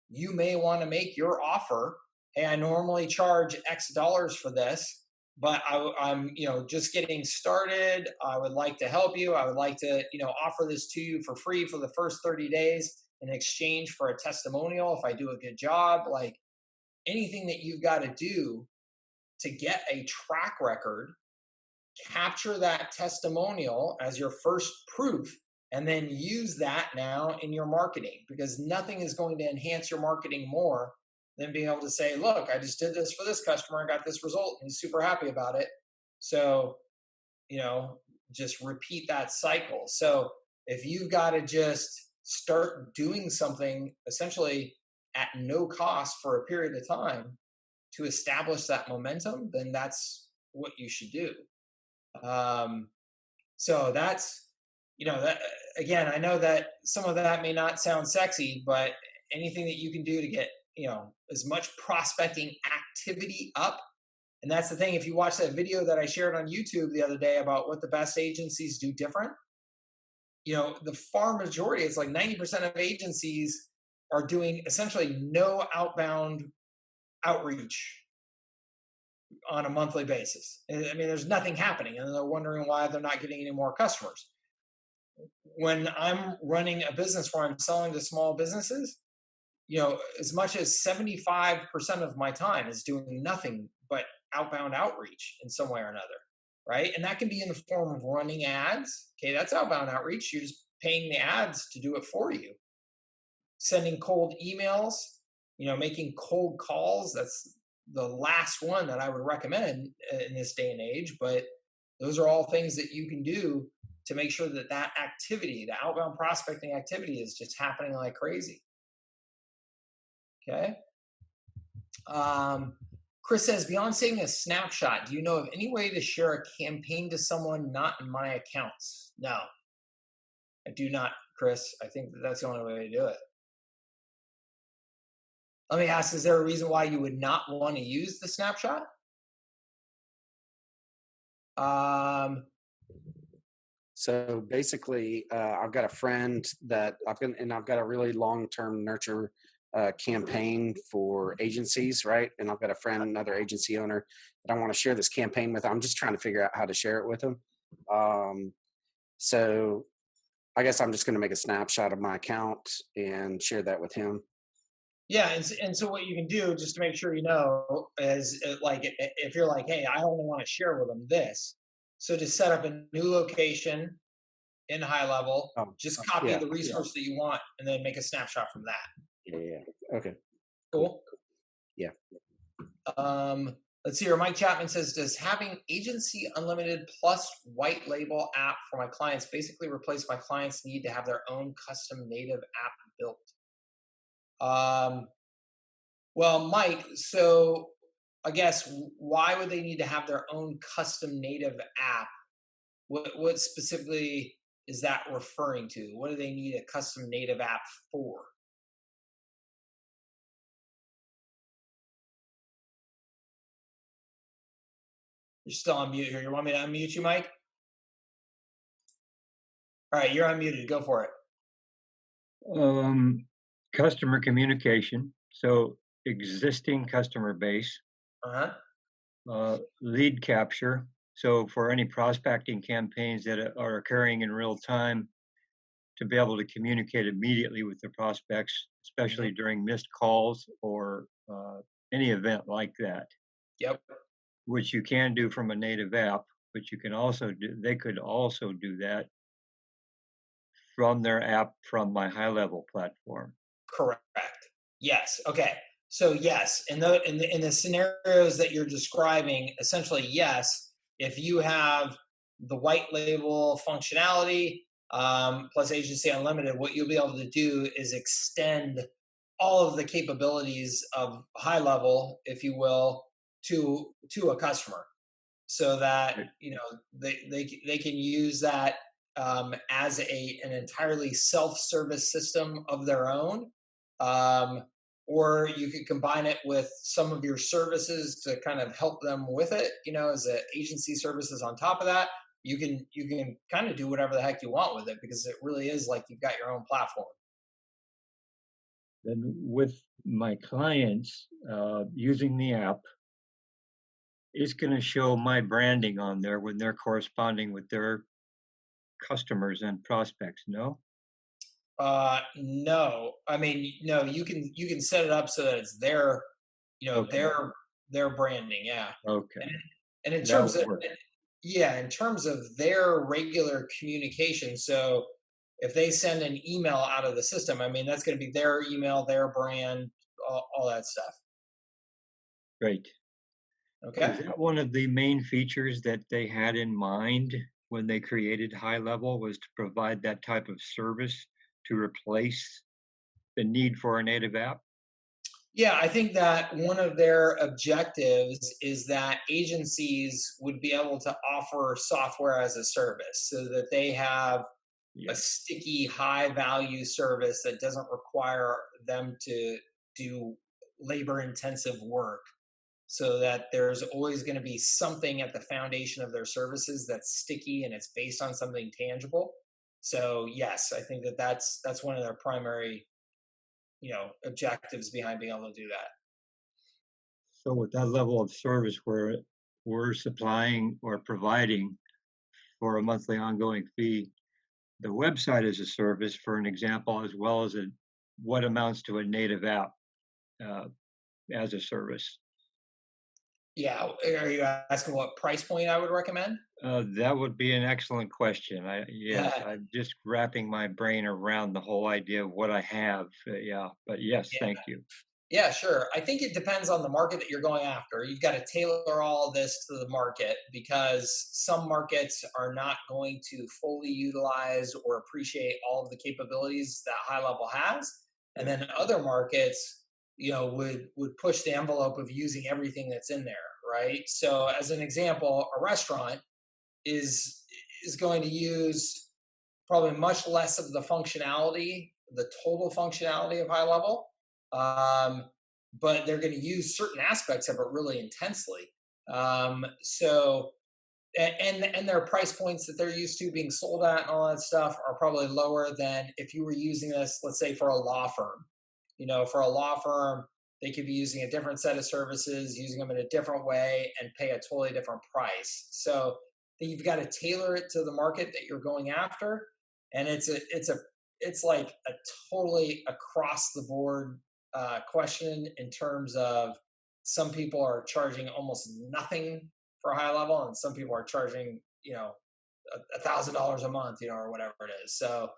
you may want to make your offer. Hey, I normally charge X dollars for this, but I'm just getting started. I would like to help you. I would like to offer this to you for free for the first 30 days in exchange for a testimonial if I do a good job. Like, anything that you've got to do to get a track record capture that testimonial as your first proof and then use that now in your marketing, because nothing is going to enhance your marketing more than being able to say, look, I just did this for this customer and got this result and he's super happy about it. So, just repeat that cycle. So if you've got to just start doing something essentially at no cost for a period of time to establish that momentum, then that's what you should do. So that's, that again, I know that some of that may not sound sexy, but anything that you can do to get, as much prospecting activity up. And that's the thing. If you watch that video that I shared on YouTube the other day about what the best agencies do different, the far majority, it's like 90% of agencies are doing essentially no outbound outreach on a monthly basis. I mean, there's nothing happening, and they're wondering why they're not getting any more customers. When I'm running a business where I'm selling to small businesses, as much as 75% of my time is doing nothing but outbound outreach in some way or another, right? And that can be in the form of running ads. Okay, that's outbound outreach. You're just paying the ads to do it for you. Sending cold emails, making cold calls. That's the last one that I would recommend in this day and age, but those are all things that you can do to make sure that that activity, the outbound prospecting activity, is just happening like crazy. Okay. Chris says, beyond saving a snapshot, do you know of any way to share a campaign to someone not in my accounts? No, I do not, Chris. I think that's the only way to do it. Let me ask, is there a reason why you would not want to use the snapshot? So basically, I've got a friend that I've got a really long-term nurture campaign for agencies, right? And I've got a friend, another agency owner that I want to share this campaign with. I'm just trying to figure out how to share it with him. So I guess I'm just going to make a snapshot of my account and share that with him. Yeah, and so what you can do, just to make sure is like, if you're like, hey, I only want to share with them this, so to set up a new location in High Level, just copy the resource that you want, and then make a snapshot from that. Yeah. Okay. Cool. Yeah. Let's see here. Mike Chapman says, does having Agency Unlimited plus white label app for my clients basically replace my clients' need to have their own custom native app built? Well, Mike, so I guess why would they need to have their own custom native app? What specifically is that referring to? What do they need a custom native app for? You're still on mute here. You want me to unmute you, Mike? All right, you're unmuted. Go for it. Customer communication. So existing customer base. Lead capture. So for any prospecting campaigns that are occurring in real time, to be able to communicate immediately with the prospects, especially during missed calls or any event like that. Yep. Which you can do from a native app, but you can also they could also do that from their app from my High Level platform. Correct. Yes. Okay. So yes, in the scenarios that you're describing, essentially yes, if you have the white label functionality plus Agency Unlimited, what you'll be able to do is extend all of the capabilities of High Level, if you will, to a customer, so that they can use that as an entirely self-service system of their own. Or you could combine it with some of your services to kind of help them with it, as an agency services on top of that. You can kind of do whatever the heck you want with it, because it really is like you've got your own platform. Then with my clients using the app, it's going to show my branding on there when they're corresponding with their customers and prospects. No? No. I mean, no. You can set it up so that it's their, their branding. Yeah. Okay. And in terms of Yeah, in terms of their regular communication. So if they send an email out of the system, I mean, that's going to be their email, their brand, all that stuff. Great. Okay. Was that one of the main features that they had in mind when they created High Level, was to provide that type of service to replace the need for a native app? Yeah, I think that one of their objectives is that agencies would be able to offer software as a service so that they have a Yeah. sticky, high value service that doesn't require them to do labor intensive work, so that there's always going to be something at the foundation of their services that's sticky and it's based on something tangible. So yes, I think that that's one of their primary, objectives behind being able to do that. So with that level of service where we're supplying or providing for a monthly ongoing fee, the website is a service for an example, as well as what amounts to a native app uh, as a service. Yeah, are you asking what price point I would recommend? That would be an excellent question. Yes, I'm just wrapping my brain around the whole idea of what I have. Yeah, but yes, thank you. Yeah, sure. I think it depends on the market that you're going after. You've got to tailor all this to the market, because some markets are not going to fully utilize or appreciate all of the capabilities that High Level has. And Yeah. then other markets, would push the envelope of using everything that's in there, right? So as an example, a restaurant is is going to use probably much less of the functionality, the total functionality of High Level, um, but they're going to use certain aspects of it really intensely. So and their price points that they're used to being sold at and all that stuff are probably lower than if you were using this, let's say, for a law firm. For a law firm, they could be using a different set of services, using them in a different way, and pay a totally different price. So you've got to tailor it to the market that you're going after, and it's like a totally across the board question in terms of some people are charging almost nothing for High Level, and some people are charging $1,000 a month, or whatever it is. So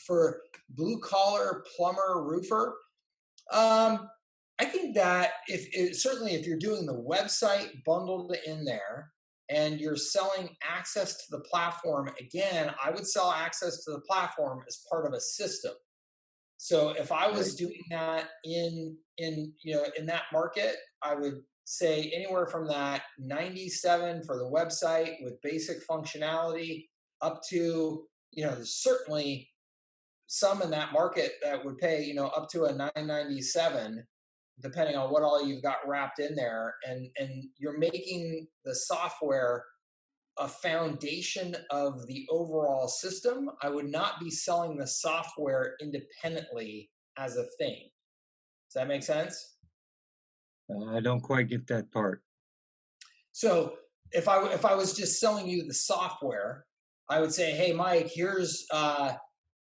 for blue collar plumber roofer, I think that certainly if you're doing the website bundled in there and you're selling access to the platform, again, I would sell access to the platform as part of a system. So if I Right. was doing that in that market, I would say anywhere from that 97 for the website with basic functionality up to, there's certainly some in that market that would pay, up to a 997, depending on what all you've got wrapped in there, and you're making the software a foundation of the overall system. I would not be selling the software independently as a thing. Does that make sense? I don't quite get that part. So if I was just selling you the software, I would say, hey, Mike, here's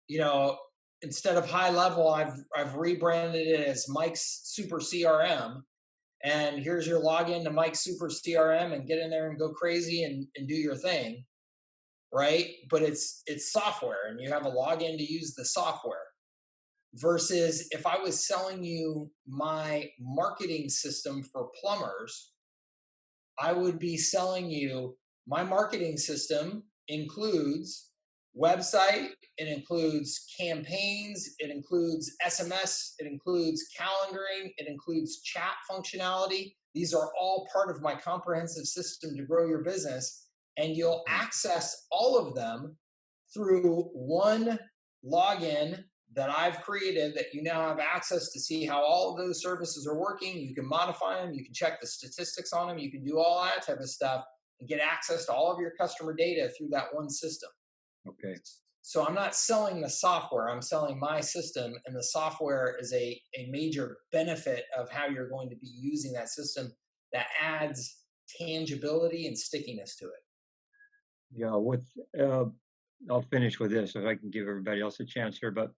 you know instead of High Level, I've rebranded it as Mike's Super CRM, and here's your login to Mike's Super CRM, and get in there and go crazy and do your thing, right? But it's software, and you have a login to use the software. Versus if I was selling you my marketing system for plumbers, I would be selling you my marketing system includes website, it includes campaigns, it includes SMS, it includes calendaring, it includes chat functionality. These are all part of my comprehensive system to grow your business. And you'll Mm. access all of them through one login that I've created, that you now have access to see how all of those services are working. You can modify them, you can check the statistics on them, you can do all that type of stuff and get access to all of your customer data through that one system. Okay. So I'm not selling the software, I'm selling my system, and the software is a major benefit of how you're going to be using that system that adds tangibility and stickiness to it. Yeah. Uh, I'll finish with this if I can give everybody else a chance here. But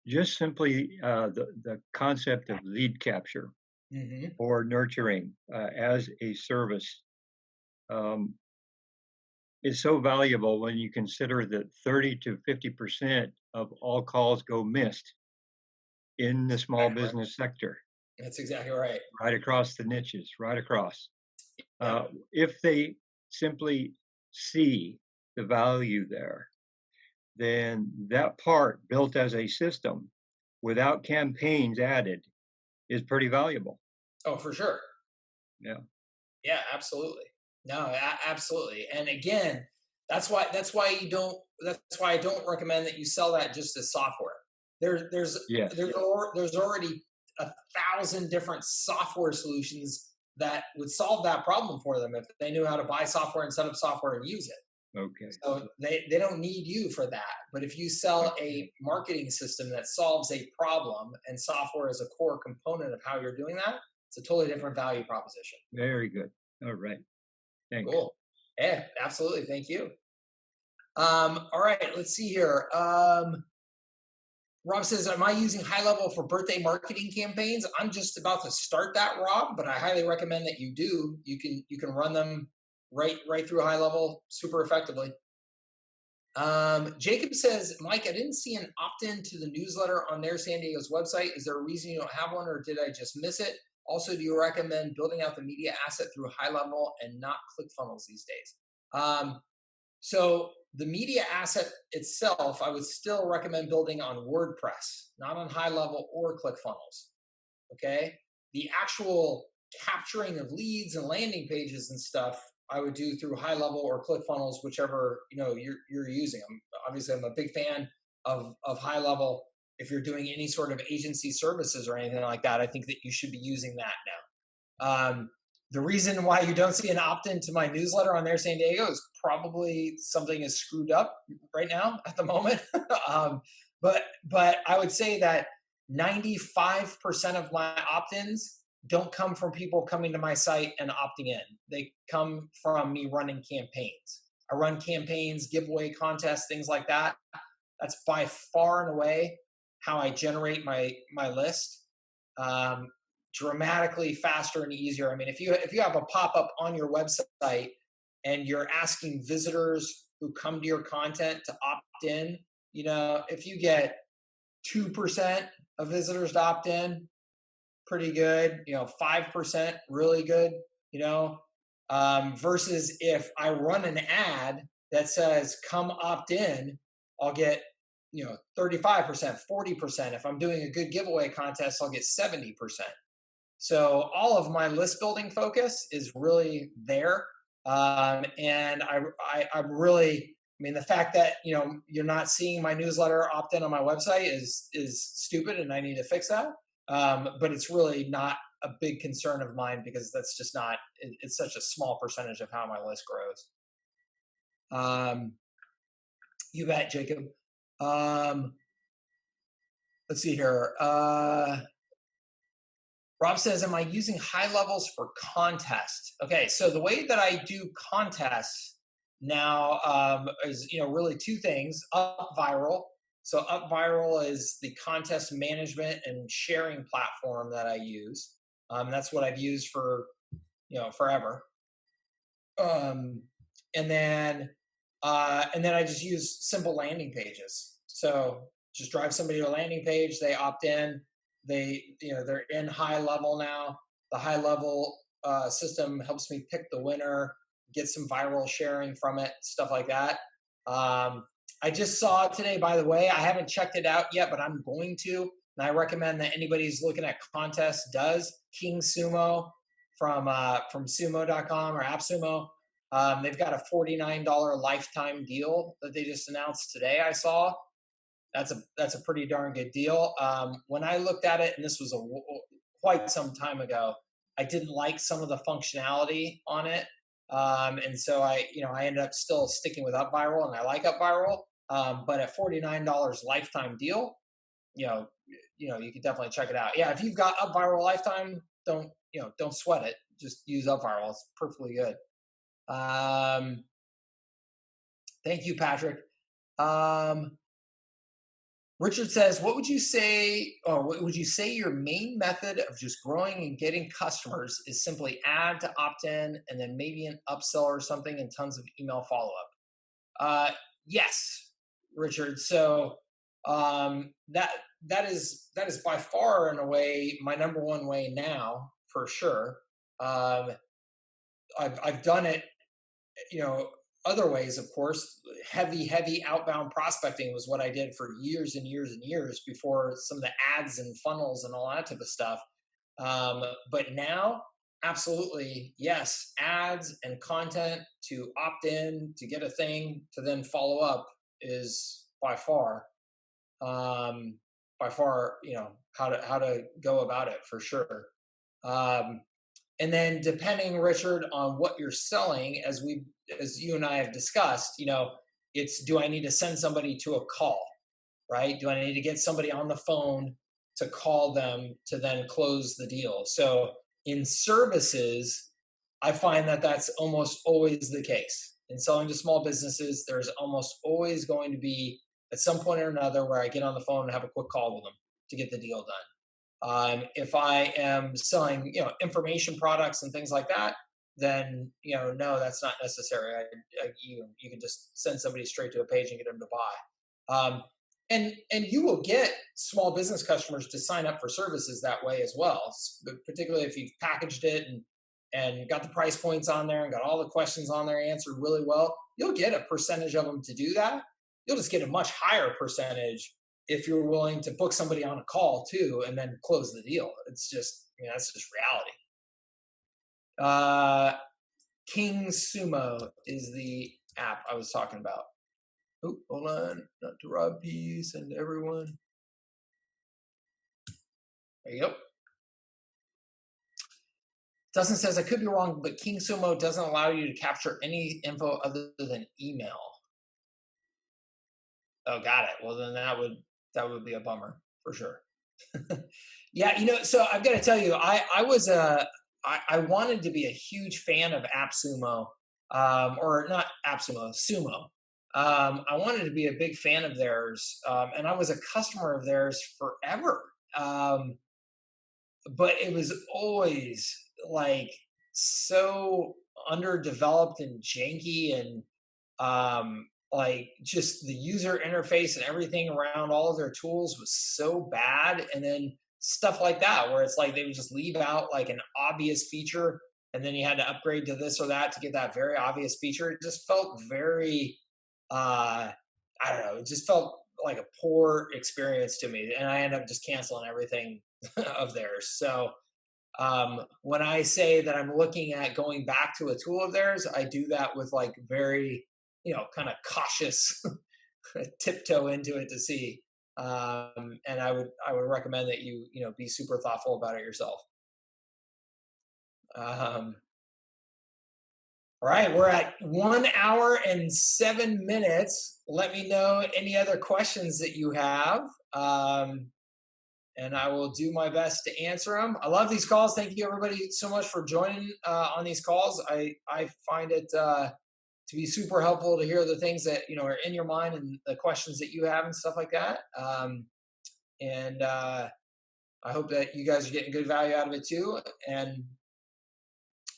just simply the concept of lead capture Mm-hmm. or nurturing as a service. um, is so valuable when you consider that 30 to 50% of all calls go missed in the small Exactly right. business sector, That's exactly right. right across the niches, right across. Yeah. If they simply see the value there, then that part built as a system without campaigns added is pretty valuable. Oh, for sure. Yeah. Yeah, absolutely. No, absolutely. And again, that's why I don't recommend that you sell that just as software. Yes. There's already 1,000 different software solutions that would solve that problem for them if they knew how to buy software and set up software and use it. Okay. So they don't need you for that. But if you sell a marketing system that solves a problem and software is a core component of how you're doing that, it's a totally different value proposition. Very good. All right. Thanks. Cool. Yeah, absolutely. Thank you. All right, let's see here. Rob says, am I using high level for birthday marketing campaigns? I'm just about to start that, Rob, but I highly recommend that you do. You can run them right through high level super effectively. Jacob says, Mike, I didn't see an opt-in to the newsletter on their San Diego's website. Is there a reason you don't have one, or did I just miss it? Also, do you recommend building out the media asset through high level and not ClickFunnels these days? So the media asset itself, I would still recommend building on WordPress, not on high level or ClickFunnels. Okay. The actual capturing of leads and landing pages and stuff, I would do through high level or ClickFunnels, whichever you're using. Obviously I'm a big fan of high level. If you're doing any sort of agency services or anything like that, I think that you should be using that now. The reason why you don't see an opt-in to my newsletter on Air San Diego is probably something is screwed up right now at the moment. But I would say that 95% of my opt-ins don't come from people coming to my site and opting in. They come from me running campaigns. I run campaigns, giveaway contests, things like that. That's by far and away how I generate my list. Dramatically faster and easier. I mean, if you have a pop-up on your website and you're asking visitors who come to your content to opt in, if you get 2% of visitors to opt in, pretty good. 5%, really good. Versus if I run an ad that says come opt in, I'll get 35%, 40%. If I'm doing a good giveaway contest, I'll get 70%. So all of my list building focus is really there. And I'm really, the fact that, you're not seeing my newsletter opt in on my website is stupid, and I need to fix that. But it's really not a big concern of mine because that's just not, it's such a small percentage of how my list grows. You bet, Jacob. Let's see here. Rob says, am I using high levels for contests? Okay, so the way that I do contests now is, really two things. UpViral. So UpViral is the contest management and sharing platform that I use. That's what I've used for, forever. And then I just use simple landing pages. So just drive somebody to a landing page, they opt in. They're in high level now. The high level system helps me pick the winner, get some viral sharing from it, stuff like that. I just saw it today, by the way. I haven't checked it out yet, but I'm going to. And I recommend that anybody who's looking at contests does. King Sumo from sumo.com or AppSumo. They've got a $49 lifetime deal that they just announced today, I saw. That's a pretty darn good deal. When I looked at it, and this was quite some time ago, I didn't like some of the functionality on it, and so I ended up still sticking with UpViral, and I like UpViral. But at $49 lifetime deal, you can definitely check it out. Yeah, if you've got UpViral lifetime, don't sweat it. Just use UpViral; it's perfectly good. Thank you, Patrick. Richard says, what would you say, or what would you say your main method of just growing and getting customers is simply add to opt in and then maybe an upsell or something and tons of email follow up? Yes, Richard. So that is by far in a way my number one way now for sure. I've done it, other ways, of course. Heavy outbound prospecting was what I did for years and years and years before some of the ads and funnels and all that type of stuff. But now, absolutely, yes, ads and content to opt in, to get a thing, to then follow up is by far, how to go about it for sure. And then depending, Richard, on what you're selling, as you and I have discussed, it's, do I need to send somebody to a call, right? Do I need to get somebody on the phone to call them to then close the deal? So in services, I find that that's almost always the case. In selling to small businesses, there's almost always going to be at some point or another where I get on the phone and have a quick call with them to get the deal done. If I am selling, information products and things like that, then, no, that's not necessary. You can just send somebody straight to a page and get them to buy. And you will get small business customers to sign up for services that way as well, particularly if you've packaged it and got the price points on there and got all the questions on there answered really well. You'll get a percentage of them to do that. You'll just get a much higher percentage if you're willing to book somebody on a call too, and then close the deal. It's just, that's just reality. King Sumo is the app I was talking about. Oh, hold on, not to rob peace and everyone. There you go. Dustin says, I could be wrong, but King Sumo doesn't allow you to capture any info other than email. Oh, got it. Well, then that would be a bummer for sure. Yeah, so I've got to tell you, I wanted to be a huge fan of AppSumo, or not AppSumo, Sumo. I wanted to be a big fan of theirs, and I was a customer of theirs forever. But it was always like so underdeveloped and janky, and like just the user interface and everything around all of their tools was so bad. And then stuff like that, where it's like they would just leave out like an obvious feature and then you had to upgrade to this or that to get that very obvious feature. It just felt very, I don't know, it just felt like a poor experience to me. And I ended up just canceling everything of theirs. So when I say that I'm looking at going back to a tool of theirs, I do that with like very, kind of cautious tiptoe into it to see. And I would recommend that you be super thoughtful about it yourself. All right, we're at 1 hour and 7 minutes. Let me know any other questions that you have, and I will do my best to answer them. I love these calls. Thank you, everybody, so much for joining on these calls. I find it to be super helpful to hear the things that are in your mind and the questions that you have and stuff like that. And I hope that you guys are getting good value out of it too. And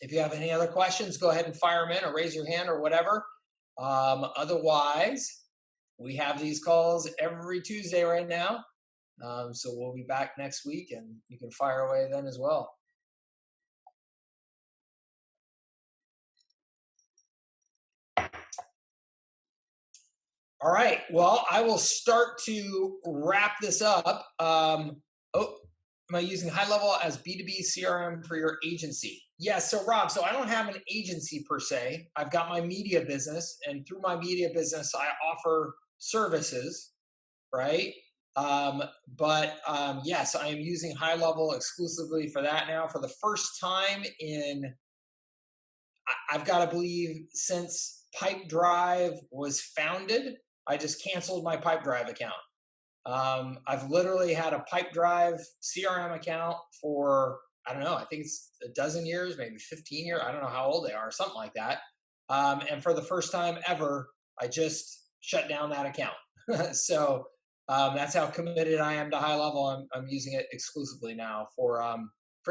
if you have any other questions, go ahead and fire them in or raise your hand or whatever. Otherwise, we have these calls every Tuesday right now. So we'll be back next week and you can fire away then as well. All right. Well, I will start to wrap this up. Am I using High Level as B2B CRM for your agency? Yeah. So Rob, I don't have an agency per se. I've got my media business, and through my media business, I offer services, right? But yes, I am using High Level exclusively for that now for the first time I've got to believe since Pipedrive was founded. I just canceled my Pipedrive account. I've literally had a Pipedrive CRM account for, I don't know, I think it's a dozen years, maybe 15 years. I don't know how old they are, something like that. And for the first time ever, I just shut down that account. So That's how committed I am to high level. I'm using it exclusively now for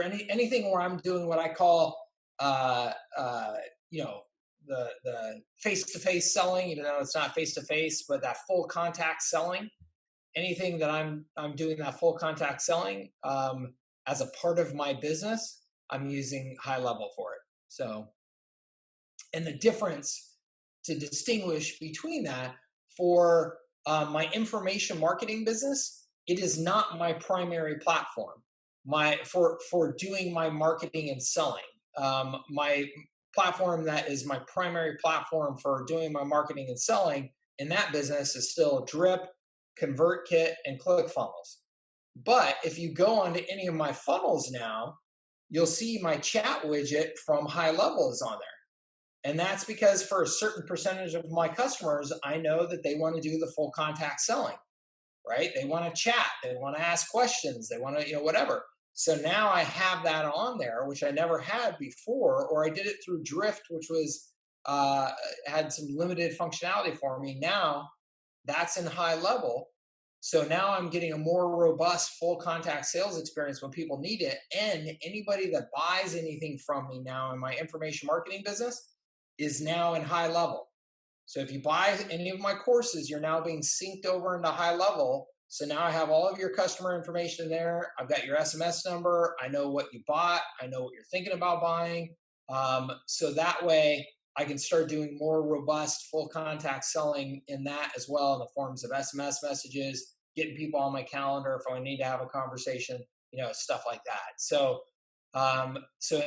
anything where I'm doing what I call uh, uh, you know the face to face selling, even though it's not face to face, but that full contact selling. Anything that I'm doing that full contact selling as a part of my business, I'm using high level for it. So, and the difference to distinguish between that for my information marketing business, it is not my primary platform. For doing my marketing and selling, my platform that is my primary platform for doing my marketing and selling in that business is still Drip, ConvertKit, and ClickFunnels. But if you go onto any of my funnels now, you'll see my chat widget from High Level is on there. And that's because for a certain percentage of my customers, I know that they want to do the full contact selling, right? They want to chat, they want to ask questions, they want to, whatever. So now I have that on there, which I never had before, or I did it through Drift, which was had some limited functionality for me. Now that's in High Level. So now I'm getting a more robust full contact sales experience when people need it. And anybody that buys anything from me now in my information marketing business is now in High Level. So if you buy any of my courses, you're now being synced over into High Level. So now I have all of your customer information there. I've got your SMS number. I know what you bought. I know what you're thinking about buying. So that way I can start doing more robust full contact selling in that as well, in the forms of SMS messages, getting people on my calendar if I need to have a conversation, stuff like that. So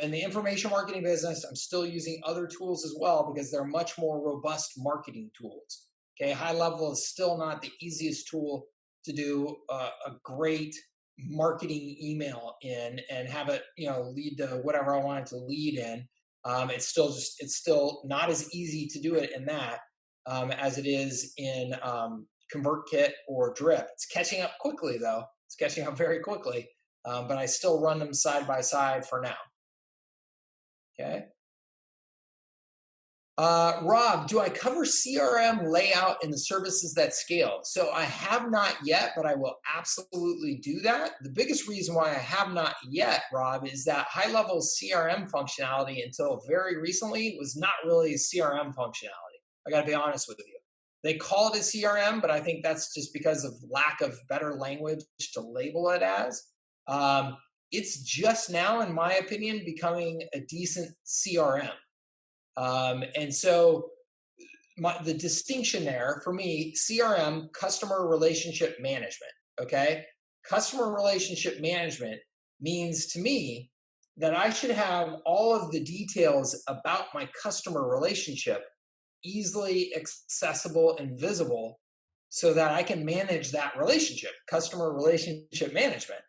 in the information marketing business, I'm still using other tools as well because they're much more robust marketing tools. Okay, High Level is still not the easiest tool to do a great marketing email in and have it, lead to whatever I want it to lead in. It's still not as easy to do it in that as it is in ConvertKit or Drip. It's catching up quickly though. It's catching up very quickly. But I still run them side by side for now. Okay. Rob, do I cover CRM layout in the services that scale? So I have not yet, but I will absolutely do that. The biggest reason why I have not yet, Rob, is that High Level CRM functionality until very recently was not really CRM functionality. I got to be honest with you. They call it a CRM, but I think that's just because of lack of better language to label it as. It's just now, in my opinion, becoming a decent CRM. And so the distinction there for me, CRM, customer relationship management, okay? Customer relationship management means to me that I should have all of the details about my customer relationship easily accessible and visible so that I can manage that relationship, customer relationship management.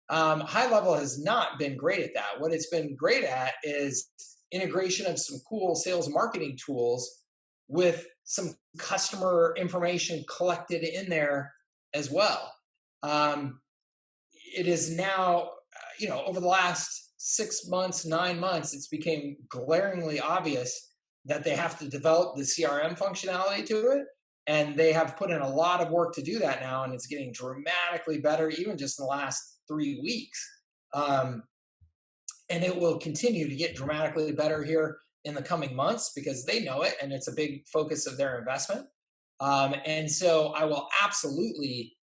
High Level has not been great at that. What it's been great at is integration of some cool sales marketing tools with some customer information collected in there as well. It is now, over the last 6 months, 9 months, it's became glaringly obvious that they have to develop the CRM functionality to it. And they have put in a lot of work to do that now, and it's getting dramatically better, even just in the last 3 weeks. And it will continue to get dramatically better here in the coming months because they know it, and it's a big focus of their investment. And so I will absolutely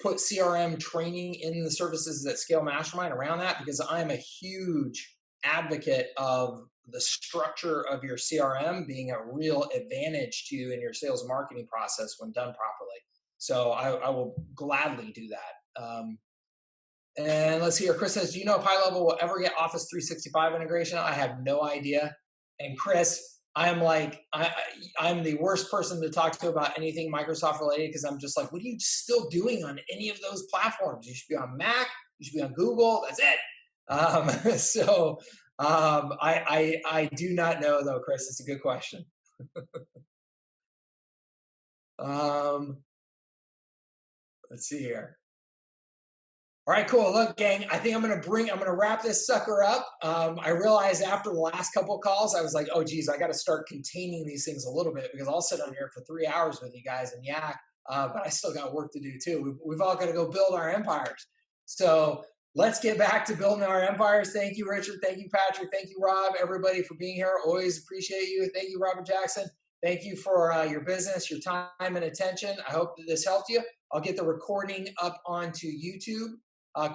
put CRM training in the services that Scale Mastermind around that because I am a huge advocate of the structure of your CRM being a real advantage to you in your sales marketing process when done properly. So I will gladly do that. And let's see here. Chris says, do you know if High Level will ever get Office 365 integration? I have no idea. And Chris, I'm the worst person to talk to about anything Microsoft related because I'm just like, what are you still doing on any of those platforms? You should be on Mac. You should be on Google. That's it. I do not know though, Chris. It's a good question. Let's see here. All right, cool. Look, gang, I think I'm going to wrap this sucker up. I realized after the last couple of calls, I was like, oh, geez, I got to start containing these things a little bit because I'll sit on here for 3 hours with you guys and yak. but I still got work to do too. We've all got to go build our empires. So let's get back to building our empires. Thank you, Richard. Thank you, Patrick. Thank you, Rob. Everybody for being here. Always appreciate you. Thank you, Robert Jackson. Thank you for your business, your time and attention. I hope that this helped you. I'll get the recording up onto YouTube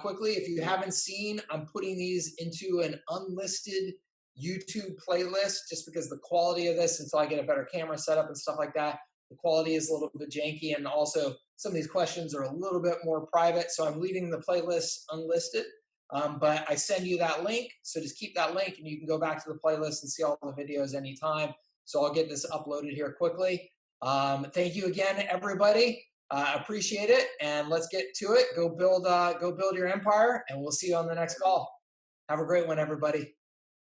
quickly. If you haven't seen, I'm putting these into an unlisted YouTube playlist just because the quality of this, until I get a better camera setup and stuff like that, the quality is a little bit janky, and also some of these questions are a little bit more private. So I'm leaving the playlist unlisted, but I send you that link. So just keep that link and you can go back to the playlist and see all the videos anytime. So I'll get this uploaded here quickly. Thank you again, everybody. Appreciate it. And let's get to it. Go build your empire, and we'll see you on the next call. Have a great one, everybody.